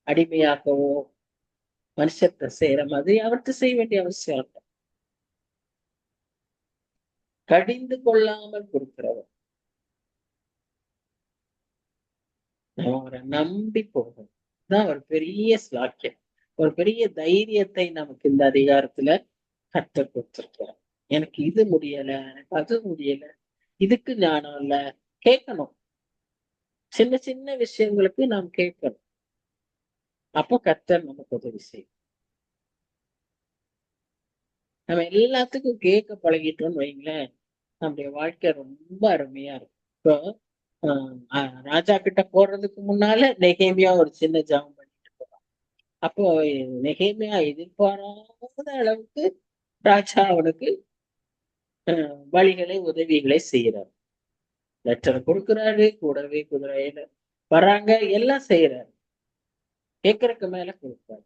அடிமையாக்கவோ, மனுஷத்தை செய்யற மாதிரி அவர்கிட்ட செய்ய வேண்டிய அவசியம் இல்லை. கடிந்து கொள்ளாமல் கொடுக்கிறவர். நம்ம அவரை நம்பி போகணும். தான் ஒரு பெரிய ஸ்லாக்கியம், ஒரு பெரிய தைரியத்தை நமக்கு இந்த அதிகாரத்துல கற்றுக் கொடுத்திருக்கிறார். எனக்கு இது முடியல, எனக்கு அது முடியல, இதுக்கு ஞானம் இல்ல, கேட்கணும். சின்ன சின்ன விஷயங்களுக்கு நாம் கேட்கணும். அப்போ கர்த்தர் நமக்கு உதவி செய்யும். நம்ம எல்லாத்துக்கும் கேட்க பழகிட்டோம்னு வைங்களேன், நம்முடைய வாழ்க்கை ரொம்ப அருமையா இருக்கும். இப்போ ராஜா கிட்ட போறதுக்கு முன்னால நெகேமியா ஒரு சின்ன ஜெபம் பண்ணிட்டு போறான். அப்போ நெகேமியா எதிர்பாராத அளவுக்கு ராஜா அவனுக்கு வழிகளை உதவிகளை செய்யறாரு. லெட்டர் கொடுக்குறாரு, கூடவே குதிரையில வராங்க, எல்லாம் செய்யறாரு. கேட்கறதுக்கு மேல கொடுப்பாரு.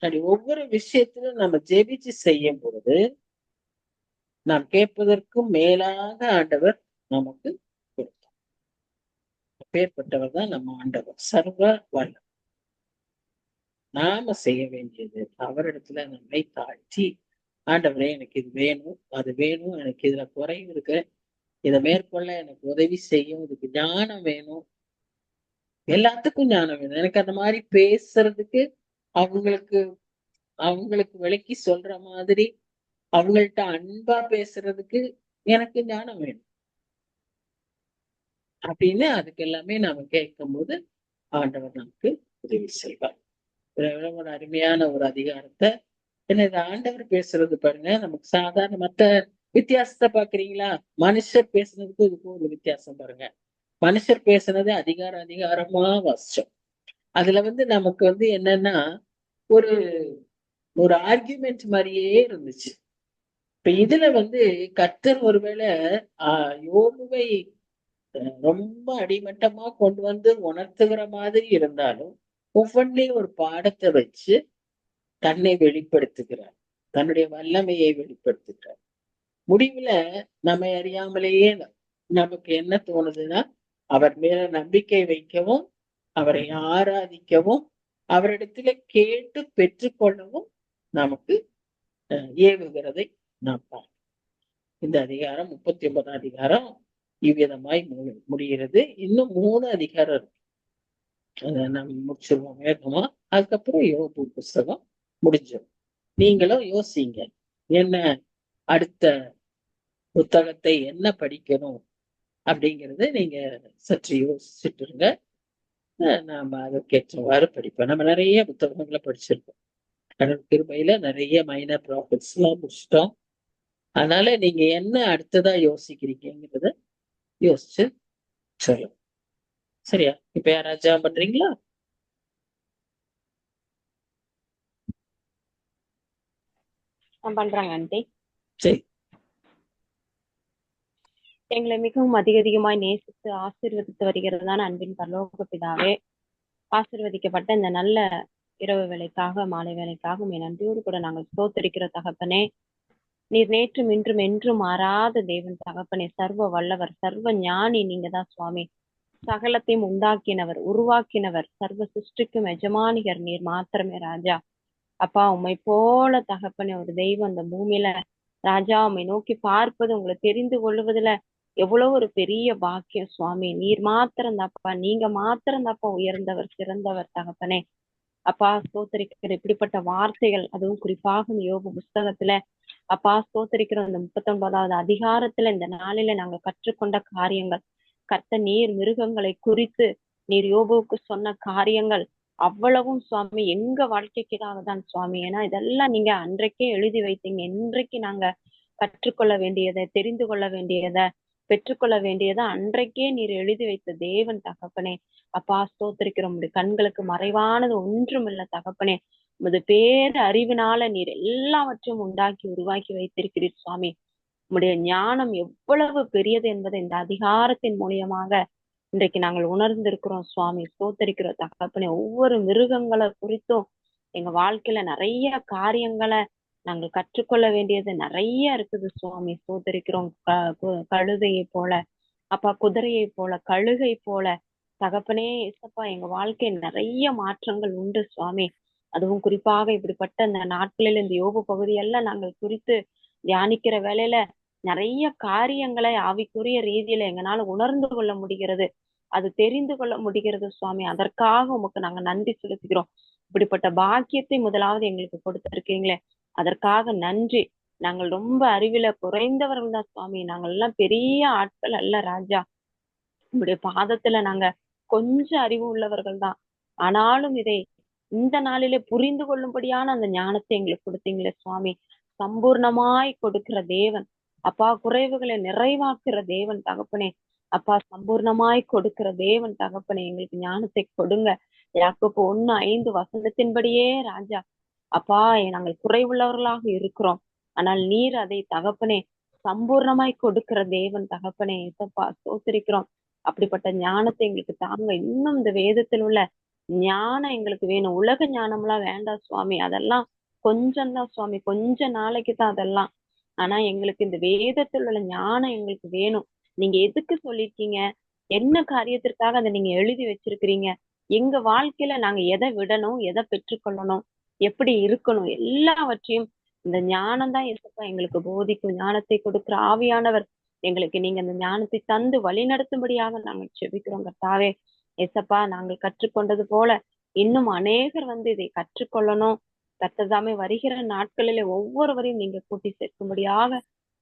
அப்படி ஒவ்வொரு விஷயத்திலும் நம்ம ஜெபிச்சு செய்யும் பொழுது நாம் கேட்பதற்கும் மேலாக ஆண்டவர் நமக்கு கொடுத்தார். அப்பேற்பட்டவர் தான் நம்ம ஆண்டவர், சர்வ வல்லவர். நாம செய்ய வேண்டியது அவரிடத்துல நம்மை தாழ்த்தி, ஆண்டவரே எனக்கு இது வேணும், அது வேணும், எனக்கு இதுல குறைவு இருக்கு, இதை மேற்கொள்ள எனக்கு உதவி செய்யும், இதுக்கு ஞானம் வேணும். எல்லாத்துக்கும் ஞானம் வேணும். எனக்கு அந்த மாதிரி பேசுறதுக்கு, அவங்களுக்கு விளக்கி சொல்ற மாதிரி அவங்கள்ட்ட அன்பா பேசுறதுக்கு எனக்கு ஞானம் வேணும் அப்படின்னு அதுக்கு எல்லாமே நாம கேட்கும் போது ஆண்டவர் நமக்கு உதவி செய்வார். ஒரு அருமையான ஒரு அதிகாரத்தை என்ன இது ஆண்டவர் பேசுறது பாருங்க. நமக்கு சாதாரண மற்ற வித்தியாசத்தை பாக்குறீங்களா? மனுஷர் பேசுனதுக்கு இதுக்கும் ஒரு வித்தியாசம் பாருங்க. மனுஷர் பேசுனது அதிகாரமா வாசிச்சோம். அதுல நமக்கு என்னன்னா ஒரு ஒரு ஆர்கியூமெண்ட் மாதிரியே இருந்துச்சு. இப்ப இதுல கர்த்தர் ஒருவேளை யோபுவை ரொம்ப அடிமட்டமா கொண்டு உணர்த்துகிற மாதிரி இருந்தாலும் ஒவ்வொன்றையும் ஒரு பாடத்தை வச்சு தன்னை வெளிப்படுத்துகிறார், தன்னுடைய வல்லமையை வெளிப்படுத்துகிறார். முடிவுல நம்மை அறியாமலேயே நமக்கு என்ன தோணுதுன்னா, அவர் மேல நம்பிக்கை வைக்கவும், அவரை ஆராதிக்கவும், அவரிடத்துல கேட்டு பெற்றுக்கொள்ளவும் நமக்கு ஏவுகிறதை நாம் பார்க்கிறோம். இந்த அதிகாரம் 39 அதிகாரம் இவ்விதமாய் முடிகிறது. இன்னும் 3 அதிகாரம் இருக்கு. அதை நம்ம முடிச்சிருவோம் வேகமா. அதுக்கப்புறம் யோபு புஸ்தகம் முடிஞ்சிடும். நீங்களும் யோசிங்க, என்ன அடுத்த புத்தகத்தை என்ன படிக்கணும் அப்படிங்கறத நீங்க சற்று யோசிச்சுட்டு இருங்க. நாம அதற்கேற்றவாறு படிப்போம். நம்ம நிறைய புத்தகங்களை படிச்சிருக்கோம். கடவுள் கிருபையில நிறைய மைனர் ப்ராஃபிட்ஸ் எல்லாம் முடிச்சிட்டோம். அதனால நீங்க என்ன அடுத்ததா யோசிக்கிறீங்கிறத யோசிச்சு சொல்லுங்க. சரியா? இப்ப யாராவது ஜெபம் பண்றீங்களா? நான் பண்றேங்க ஆண்டி. சரி. எங்களை மிகவும் அதிகமாய் நேசித்து ஆசீர்வதித்து வருகிறதான அன்பின் பரலோக பிதாவே, ஆசீர்வதிக்கப்பட்ட இந்த நல்ல இரவு வேலைக்காக மாலை வேலைக்காக உம்மை நன்றியோடு கூட நாங்கள் ஸ்தோத்திரிக்கிற தகப்பனே. நீர் நேற்றும் இன்றும் என்றும் மாறாத தேவன் தகப்பனே, சர்வ வல்லவர், சர்வ ஞானி நீங்க தான் சுவாமி. சகலத்தையும் உண்டாக்கினவர், உருவாக்கினவர், சர்வ சிருஷ்டிக்கும் எஜமானிகர் நீர் மாத்திரமே ராஜா. அப்பா, உம்மை போல தகப்பனே ஒரு தெய்வம் அந்த பூமியில ராஜா, உம்மை நோக்கி பார்ப்பது, உங்களை தெரிந்து கொள்வதுல எவ்வளவு ஒரு பெரிய பாக்கியம் சுவாமி. நீர் மாத்திரம் தாப்பா, நீங்க மாத்திரம் தாப்பா உயர்ந்தவர், சிறந்தவர் தகப்பனே. அப்பா ஸ்தோத்திரிக்கிற இப்படிப்பட்ட வார்த்தைகள், அதுவும் குறிப்பாக இந்த யோபு புஸ்தகத்துல அப்பா ஸ்தோத்திரிக்கிற அந்த 39வது அதிகாரத்துல இந்த நாளில நாங்க கற்றுக்கொண்ட காரியங்கள், கர்த்தர் நீர் மிருகங்களை குறித்து நீர் யோபுவுக்கு சொன்ன காரியங்கள் அவ்வளவும் சுவாமி எங்க வாழ்க்கைக்காக தான் சுவாமி. ஏன்னா இதெல்லாம் நீங்க அன்றைக்கே எழுதி வைத்தீங்க. இன்றைக்கு நாங்க கற்றுக்கொள்ள வேண்டியதை, தெரிந்து கொள்ள வேண்டியதை, பெற்றுக்கொள்ள வேண்டியதை அன்றைக்கே நீர் எழுதி வைத்த தேவன் தகப்பனே. அப்பா ஸ்தோத்திரிக்கிறோம். உடைய கண்களுக்கு மறைவானது ஒன்றும் இல்லை தகப்பனே. உமது பேர் அறிவினால நீர் எல்லாவற்றையும் உண்டாக்கி உருவாக்கி வைத்திருக்கிறீர் சுவாமி. உம்முடைய ஞானம் எவ்வளவு பெரியது என்பதை இந்த அதிகாரத்தின் மூலியமாக இன்றைக்கு நாங்கள் உணர்ந்திருக்கிறோம் சுவாமி. ஸ்தோத்திரிக்கிறோம் தகப்பனே. ஒவ்வொரு மிருகங்களை குறித்தும் எங்க வாழ்க்கையில நிறைய காரியங்களை நாங்கள் கற்றுக்கொள்ள வேண்டியது நிறைய இருக்குது சுவாமி. ஸ்தோத்திரிக்கிறோம். கழுதையை போல அப்பா, குதிரையை போல, கழுகை போல தகப்பனே இசப்பா, எங்க வாழ்க்கை நிறைய மாற்றங்கள் உண்டு சுவாமி. அதுவும் குறிப்பாக இப்படிப்பட்ட இந்த நாட்களில் இந்த யோபு பகுதியெல்லாம் நாங்கள் குறித்து தியானிக்கிற வேளையில நிறைய காரியங்களை ஆவிக்குரிய ரீதியில எங்களால உணர்ந்து கொள்ள முடிகிறது, அது தெரிந்து கொள்ள முடிகிறது சுவாமி. அதற்காக உமக்கு நாங்க நன்றி செலுத்துகிறோம். இப்படிப்பட்ட பாக்கியத்தை முதலாவது எங்களுக்கு கொடுத்திருக்கீங்களே, அதற்காக நன்றி. நாங்கள் ரொம்ப அறிவில குறைந்தவர்கள் தான் சுவாமி. நாங்கள் எல்லாம் பெரிய ஆட்கள் அல்ல ராஜா. உங்களுடைய பாதத்துல நாங்க கொஞ்சம் அறிவு உள்ளவர்கள் தான். ஆனாலும் இதை இந்த நாளிலே புரிந்து கொள்ளும்படியான அந்த ஞானத்தை எங்களுக்கு கொடுத்தீங்களே சுவாமி. சம்பூர்ணமாய் கொடுக்கிற தேவன் அப்பா, குறைவுகளை நிறைவாக்குற தேவன் தகப்பனே. அப்பா, சம்பூர்ணமாய் கொடுக்கிற தேவன் தகப்பனே, எங்களுக்கு ஞானத்தை கொடுங்க. யாக்கோபு 1:5 ராஜா. அப்பா, நாங்கள் குறைவுள்ளவர்களாக இருக்கிறோம், ஆனால் நீர் அதை தகப்பனே சம்பூர்ணமாய் கொடுக்கிற தேவன் தகப்பனே. இசப்பா ஸ்தோத்திரிக்கிறோம். அப்படிப்பட்ட ஞானத்தை எங்களுக்கு தாங்க. இன்னும் இந்த வேதத்தில் உள்ள ஞானம் எங்களுக்கு வேணும். உலக ஞானம்லாம் வேண்டாம் சுவாமி. அதெல்லாம் கொஞ்சம் தான் சுவாமி, கொஞ்ச நாளைக்கு தான் அதெல்லாம். ஆனா எங்களுக்கு இந்த வேதத்தில் உள்ள ஞானம் எங்களுக்கு வேணும். நீங்க எதுக்கு சொல்லிருக்கீங்க, என்ன காரியத்திற்காக அதை நீங்க எழுதி வச்சிருக்கிறீங்க, எங்க வாழ்க்கையில நாங்க எதை விடணும், எதை பெற்றுக்கொள்ளணும், எப்படி இருக்கணும், எல்லாவற்றையும் இந்த ஞானம் தான் இயேசப்பா எங்களுக்கு போதிக்கும். ஞானத்தை கொடுக்கிற ஆவியானவர் எங்களுக்கு நீங்க அந்த ஞானத்தை தந்து வழி நடத்தும்படியாக நாங்கள் செபிக்கிறோம் கர்த்தாவே. இயேசப்பா, நாங்கள் கற்றுக்கொண்டது போல இன்னும் அநேகர் இதை கற்றுக்கொள்ளணும். கர்த்ததாமே வருகிற நாட்களிலே ஒவ்வொருவரையும் நீங்க கூட்டி சேர்க்கும்படியாக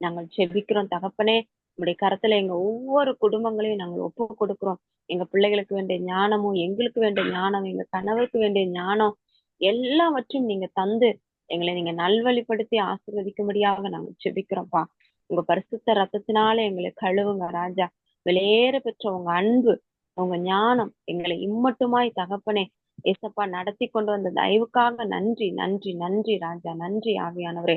நாங்கள் செபிக்கிறோம் தகப்பனே. உங்களுடைய கரத்துல எங்க ஒவ்வொரு குடும்பங்களையும் நாங்கள் ஒப்பு கொடுக்கிறோம். எங்க பிள்ளைகளுக்கு வேண்டிய ஞானமும், எங்களுக்கு வேண்டிய ஞானம், எங்க கணவருக்கு வேண்டிய ஞானம் எல்லாவற்றையும் நீங்க தந்து எங்களை நீங்க நல்வழிப்படுத்தி ஆசீர்வதிக்கும்படியாக நாங்கள் செபிக்கிறோம்ப்பா. உங்க பரிசுத்த ரத்தத்தினால எங்களை கழுவுங்க ராஜா. வெளியேற பெற்ற உங்க அன்பு, உங்க ஞானம் எங்களை இம்மட்டுமாய் தகப்பனே ஏசப்பா நடத்தி கொண்டு வந்த தயவுக்காக நன்றி, நன்றி, நன்றி ராஜா. நன்றி ஆவியானவரே.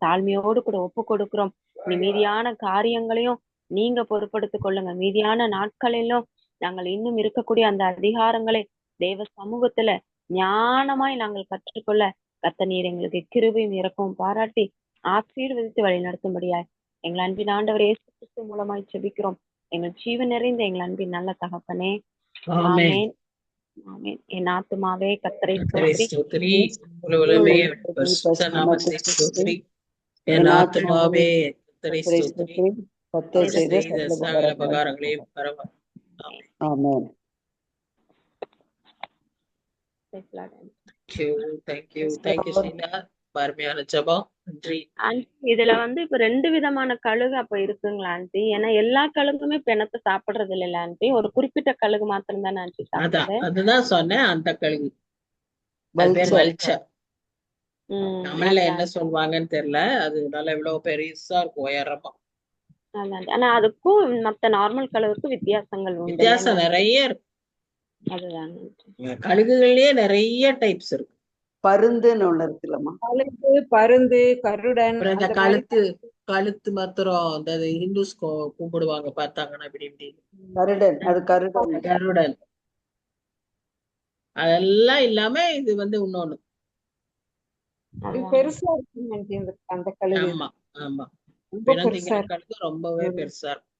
தாழ்மையோடு கூட ஒப்பு கொடுக்கிறோம். நீ மீதியான காரியங்களையும் நீங்க பொறுப்படுத்திக் கொள்ளுங்க. மீதியான நாட்களிலும் நாங்கள் இன்னும் இருக்கக்கூடிய அந்த அதிகாரங்களை தேவ சமூகத்துல ஞானமாய் நாங்கள் கற்றுக்கொள்ள கர்த்தர் நீர் எங்களுக்கு கிருபையும் இரக்கமும் பாராட்டி ஆசீர்வதித்து வழி நடத்தும்படியாய் எங்கள் அன்பின் ஆண்டவர் இயேசு கிறிஸ்து மூலமாய் செபிக்கிறோம். எங்கள் ஜீவன் நிறைந்த எங்கள் அன்பின் நல்ல தகப்பனே. ஆமென், ஆமென். என் ஆத்துமாவே கர்த்தரை ஸ்தோத்திரி, உலகமே பரிசுத்த நாமத்தை ஸ்தோத்திரி. என் ஆத்துமாவே கர்த்தரை ஸ்தோத்திரி, கர்த்தர் செய்த செய்த சகல உபகாரங்களையும் பரவ. ஆமென். Thank you Sheila. அருமையான ஜெபம். நன்றி. இதுல இப்ப 2 விதமான கழுகு அப்ப இருக்குங்களா ஆண்டி? ஏன்னா எல்லா கழுகுமே பிணத்தை சாப்பிடுறது இல்ல ஆண்டி, ஒரு குறிப்பிட்ட கழுகு மாத்திரம் தானே ஆண்டி சாப்பிடுறது? அதுதான் சொன்னேன், அந்த கழுகு. அது பேர் வல்ச்சர். தமிழ்ல அதான் என்ன சொல்லுவாங்கன்னு தெரியல. அது நல்லா இவ்வளவு பெருசா இருக்கும் உயரமா. அதான் ஆனா அதுக்கும் மத்த நார்மல் கழுகுக்கும் வித்தியாசங்கள் உண்டு இல்லையா வித்தியாசம் ஆண்டி? நிறைய இருக்கு. அதுதான் ஆண்டி. கழுகுகள்லயே நிறைய டைப்ஸ் இருக்கு. பருந்துன்னு ஒண்ணு இருக்குல்லம்மா. கழுகு, பருந்து, கருடன் அப்புறம் இந்த அந்த மாதிரி கழுத்து மாத்திரம் இந்த ஹிந்துஸ் கும்பிடுவாங்க பார்த்தாங்கன்னா இப்படி இப்படி. கருடன், அது கருடன். கருடன் அதெல்லாம் இல்லாம இது இன்னொன்னு. இது அதான். பெருசா இருக்கும் ஆண்டி அந்த கழுகு. ஆமா ஆமா. ரொம்ப பிணந்திங்கிற பெருசா இருக்கு. கழுகு ரொம்பவே பெருசா இருக்கும்.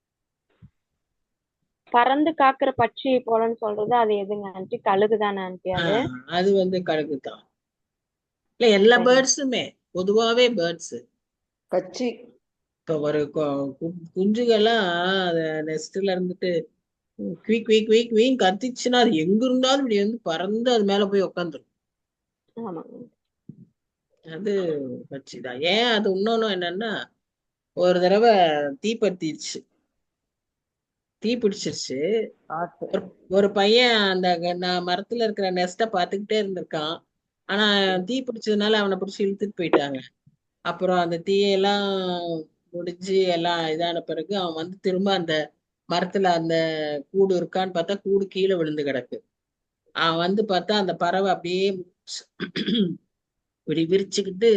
பறந்து காக்குற பட்சி போலன்னு சொல்றது அது எதுங்க ஆண்டி? கழுகு தானே ஆண்டி அது? அது கழுகு தான். இல்ல எல்லா சரி. பேர்ட்ஸுமே பொதுவாவே பேர்ட்ஸ். கச்சி. இப்ப ஒரு குஞ்சுகள்லாம் நெஸ்ட்ல இருந்துட்டு குயிக் குயிக் குயிக் குயிக் கத்திச்சுன்னா அது எங்க இருந்தாலும் இப்படி பறந்து அது மேல போய் உட்காந்துரும். ஆமாங்க. அது கட்சிதான். ஏன் அது இன்னொன்னு என்னன்னா, ஒரு தடவை தீ பிடிச்சிருச்சு. காட்டு. ஒரு பையன் அந்த மரத்துல இருக்கிற நெஸ்ட பாத்துக்கிட்டே இருந்திருக்கான். ஆனா தீ பிடிச்சதுனால அவனை பிடிச்சி இழுத்துட்டு போயிட்டாங்க. அப்புறம் அந்த தீயெல்லாம் முடிஞ்சு எல்லாம் இதான பிறகு அவன் திரும்ப அந்த மரத்துல அந்த கூடு இருக்கான்னு பார்த்தா கூடு கீழே விழுந்து கிடக்கு. அவன் பார்த்தா அந்த பறவை அப்படியே இப்படி விரிச்சுக்கிட்டு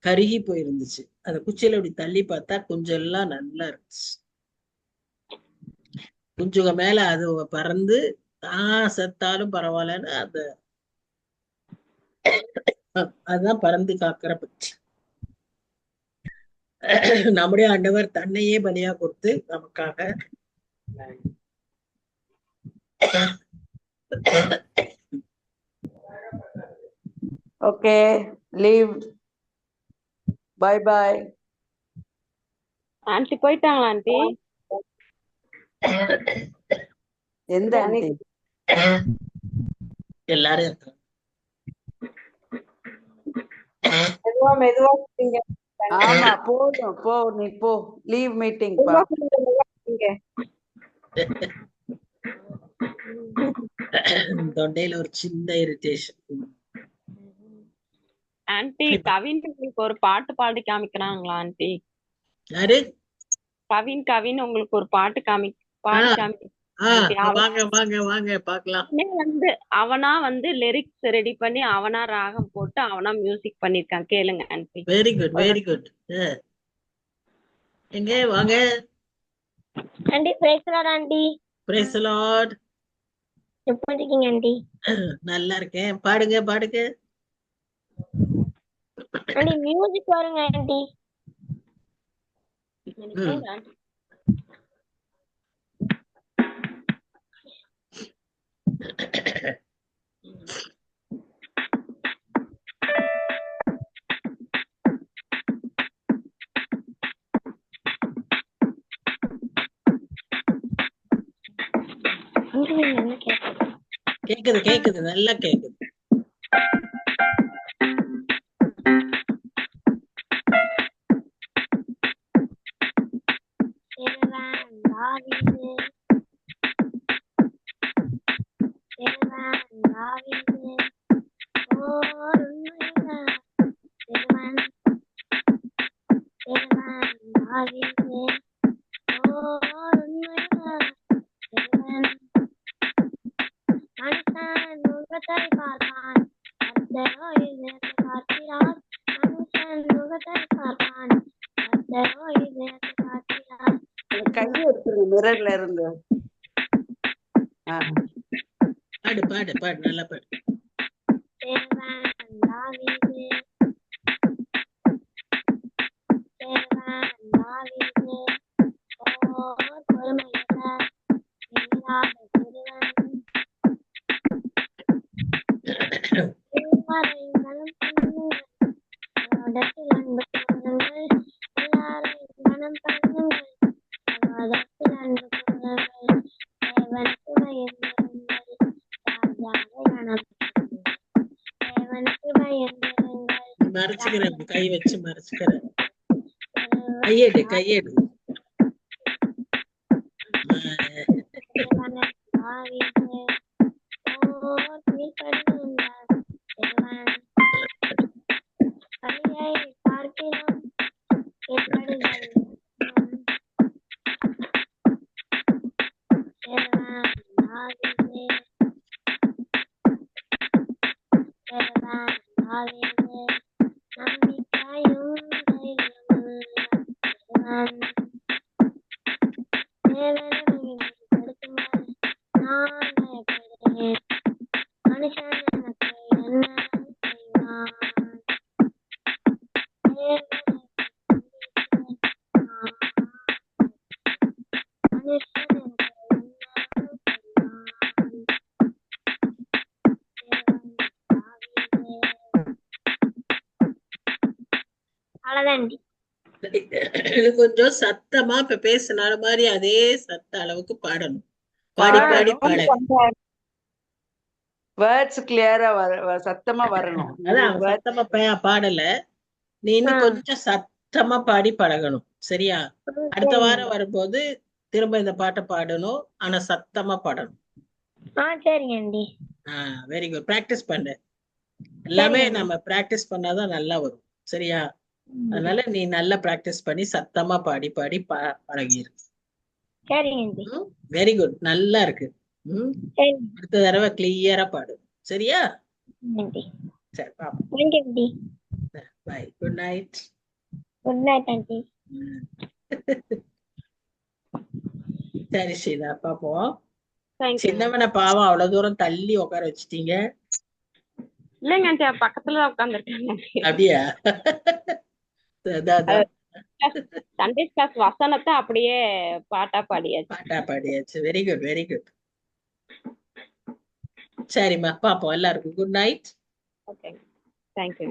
கருகி போயிருந்துச்சு. அந்த குச்சியில இப்படி தள்ளி பார்த்தா கொஞ்சம் எல்லாம் நல்லா இருந்துச்சு. குஞ்சுக மேல அது பறந்து தான் செத்தாலும் பரவாயில்லன்னு அதுதான் பறந்து காக்கிற பட்சி. நம்முடைய ஆண்டவர் தன்னையே பலியா கொடுத்து நமக்காக okay, leave. Bye bye. Aunty போயிட்டாங்களா ஆண்டி? எந்த ஆண்டி? எல்லாரும் இருக்காங்க. மெதுவா மெதுவா செய்யுங்க. ஆமா, போதும் போ, நீ போ. லீவ் மீட்டிங் பா. மெதுவா செய்யுங்க, மெதுவா செய்யுங்க. தொண்டையில ஒரு சின்ன இரிட்டேஷன். ஆண்டி கவின் உங்களுக்கு ஒரு பாட்டு பாடி காமிக்கிறாங்களா ஆண்டி? யாரு? கவின் உங்களுக்கு ஒரு பாட்டு பாடி காமிக்க. வாங்க வாங்க வாங்க பாக்கலாம். அவனா லிரிக்ஸ் ரெடி பண்ணி அவனா ராகம் போட்டு அவனா மியூசிக் பண்ணிருக்கான். கேளுங்க aunty. Very good very good. எங்க வாங்க aunty. Praise the Lord aunty. Praise the Lord. எப்படி இருக்கீங்க ஆண்டி? நல்லா இருக்கேன். பாடுங்க பாடுங்க ஆண்டி. மியூசிக் பாருங்க ஆண்டி. கேக்குது கேக்குது நல்லா கேக்குது. கையை எடுத்துருங்க மிரர்ல இருந்து. பாடு பாடு பாடு நல்லா பாடு. மறைச்சுக்கிறேன், கை வச்சு மறைச்சுக்கிறேன். கையெடு கையெடு. நாணயப்படு. மனுஷன் எனக்கு என்ன செய்வான்? மனுஷன் எனக்கு என்ன செய்வான்? அவ்வளவுதான்டி. இது கொஞ்சம் சத்தமா இப்ப பேசினால மாதிரி அதே சத்த அளவுக்கு பாடணும். பாடி பாடி பாட வேர்ட்ஸ் கிளியரா சத்தமா வரணும். அதான் உங்களுக்கு words சத்தமா பாடல. நீ இன்னும் கொஞ்சம் சத்தமா பாடி பழகணும். சரியா? அடுத்த வாரம் வரும்போது திரும்ப இந்த பாட்டை பாடணும். ஆனா சத்தமா பாடணும். சரிங்க ஆண்டி. Very good. பிராக்டிஸ் பண்ணு. எல்லாமே நம்ம பிராக்டிஸ் பண்ணாதான் நல்லா வரும். சரியா? அதனால நீ நல்லா பிராக்டிஸ் பண்ணி சத்தமா பாடி பாடி பழகிரு. சரிங்க ஆண்டி. Very good. நல்லா இருக்கு. சரி அடுத்த தடவை கிளியரா பாடு. சரியா? ஆண்டி. சரி பாப்போம். Thank you aunty. Bye. Good night. Good night aunty. சரி ஷீலா பாப்போம். தேங்க்யூ. சின்னவனை பாவம் அவ்வளவு தூரம் தள்ளி உட்கார வச்சுட்டீங்க. இல்லைங்க ஆண்டி, பக்கத்துல உட்காந்துருக்காங்க. அப்படியா? அதான் சண்டே கிளாஸ் வசனத்தை அப்படியே பாட்டா பாடியாச்சு. பாட்டா பாடியாச்சு. Very good very good. சரிம்மா பாப்போம். எல்லாருக்கும் குட் நைட். Okay, thank you.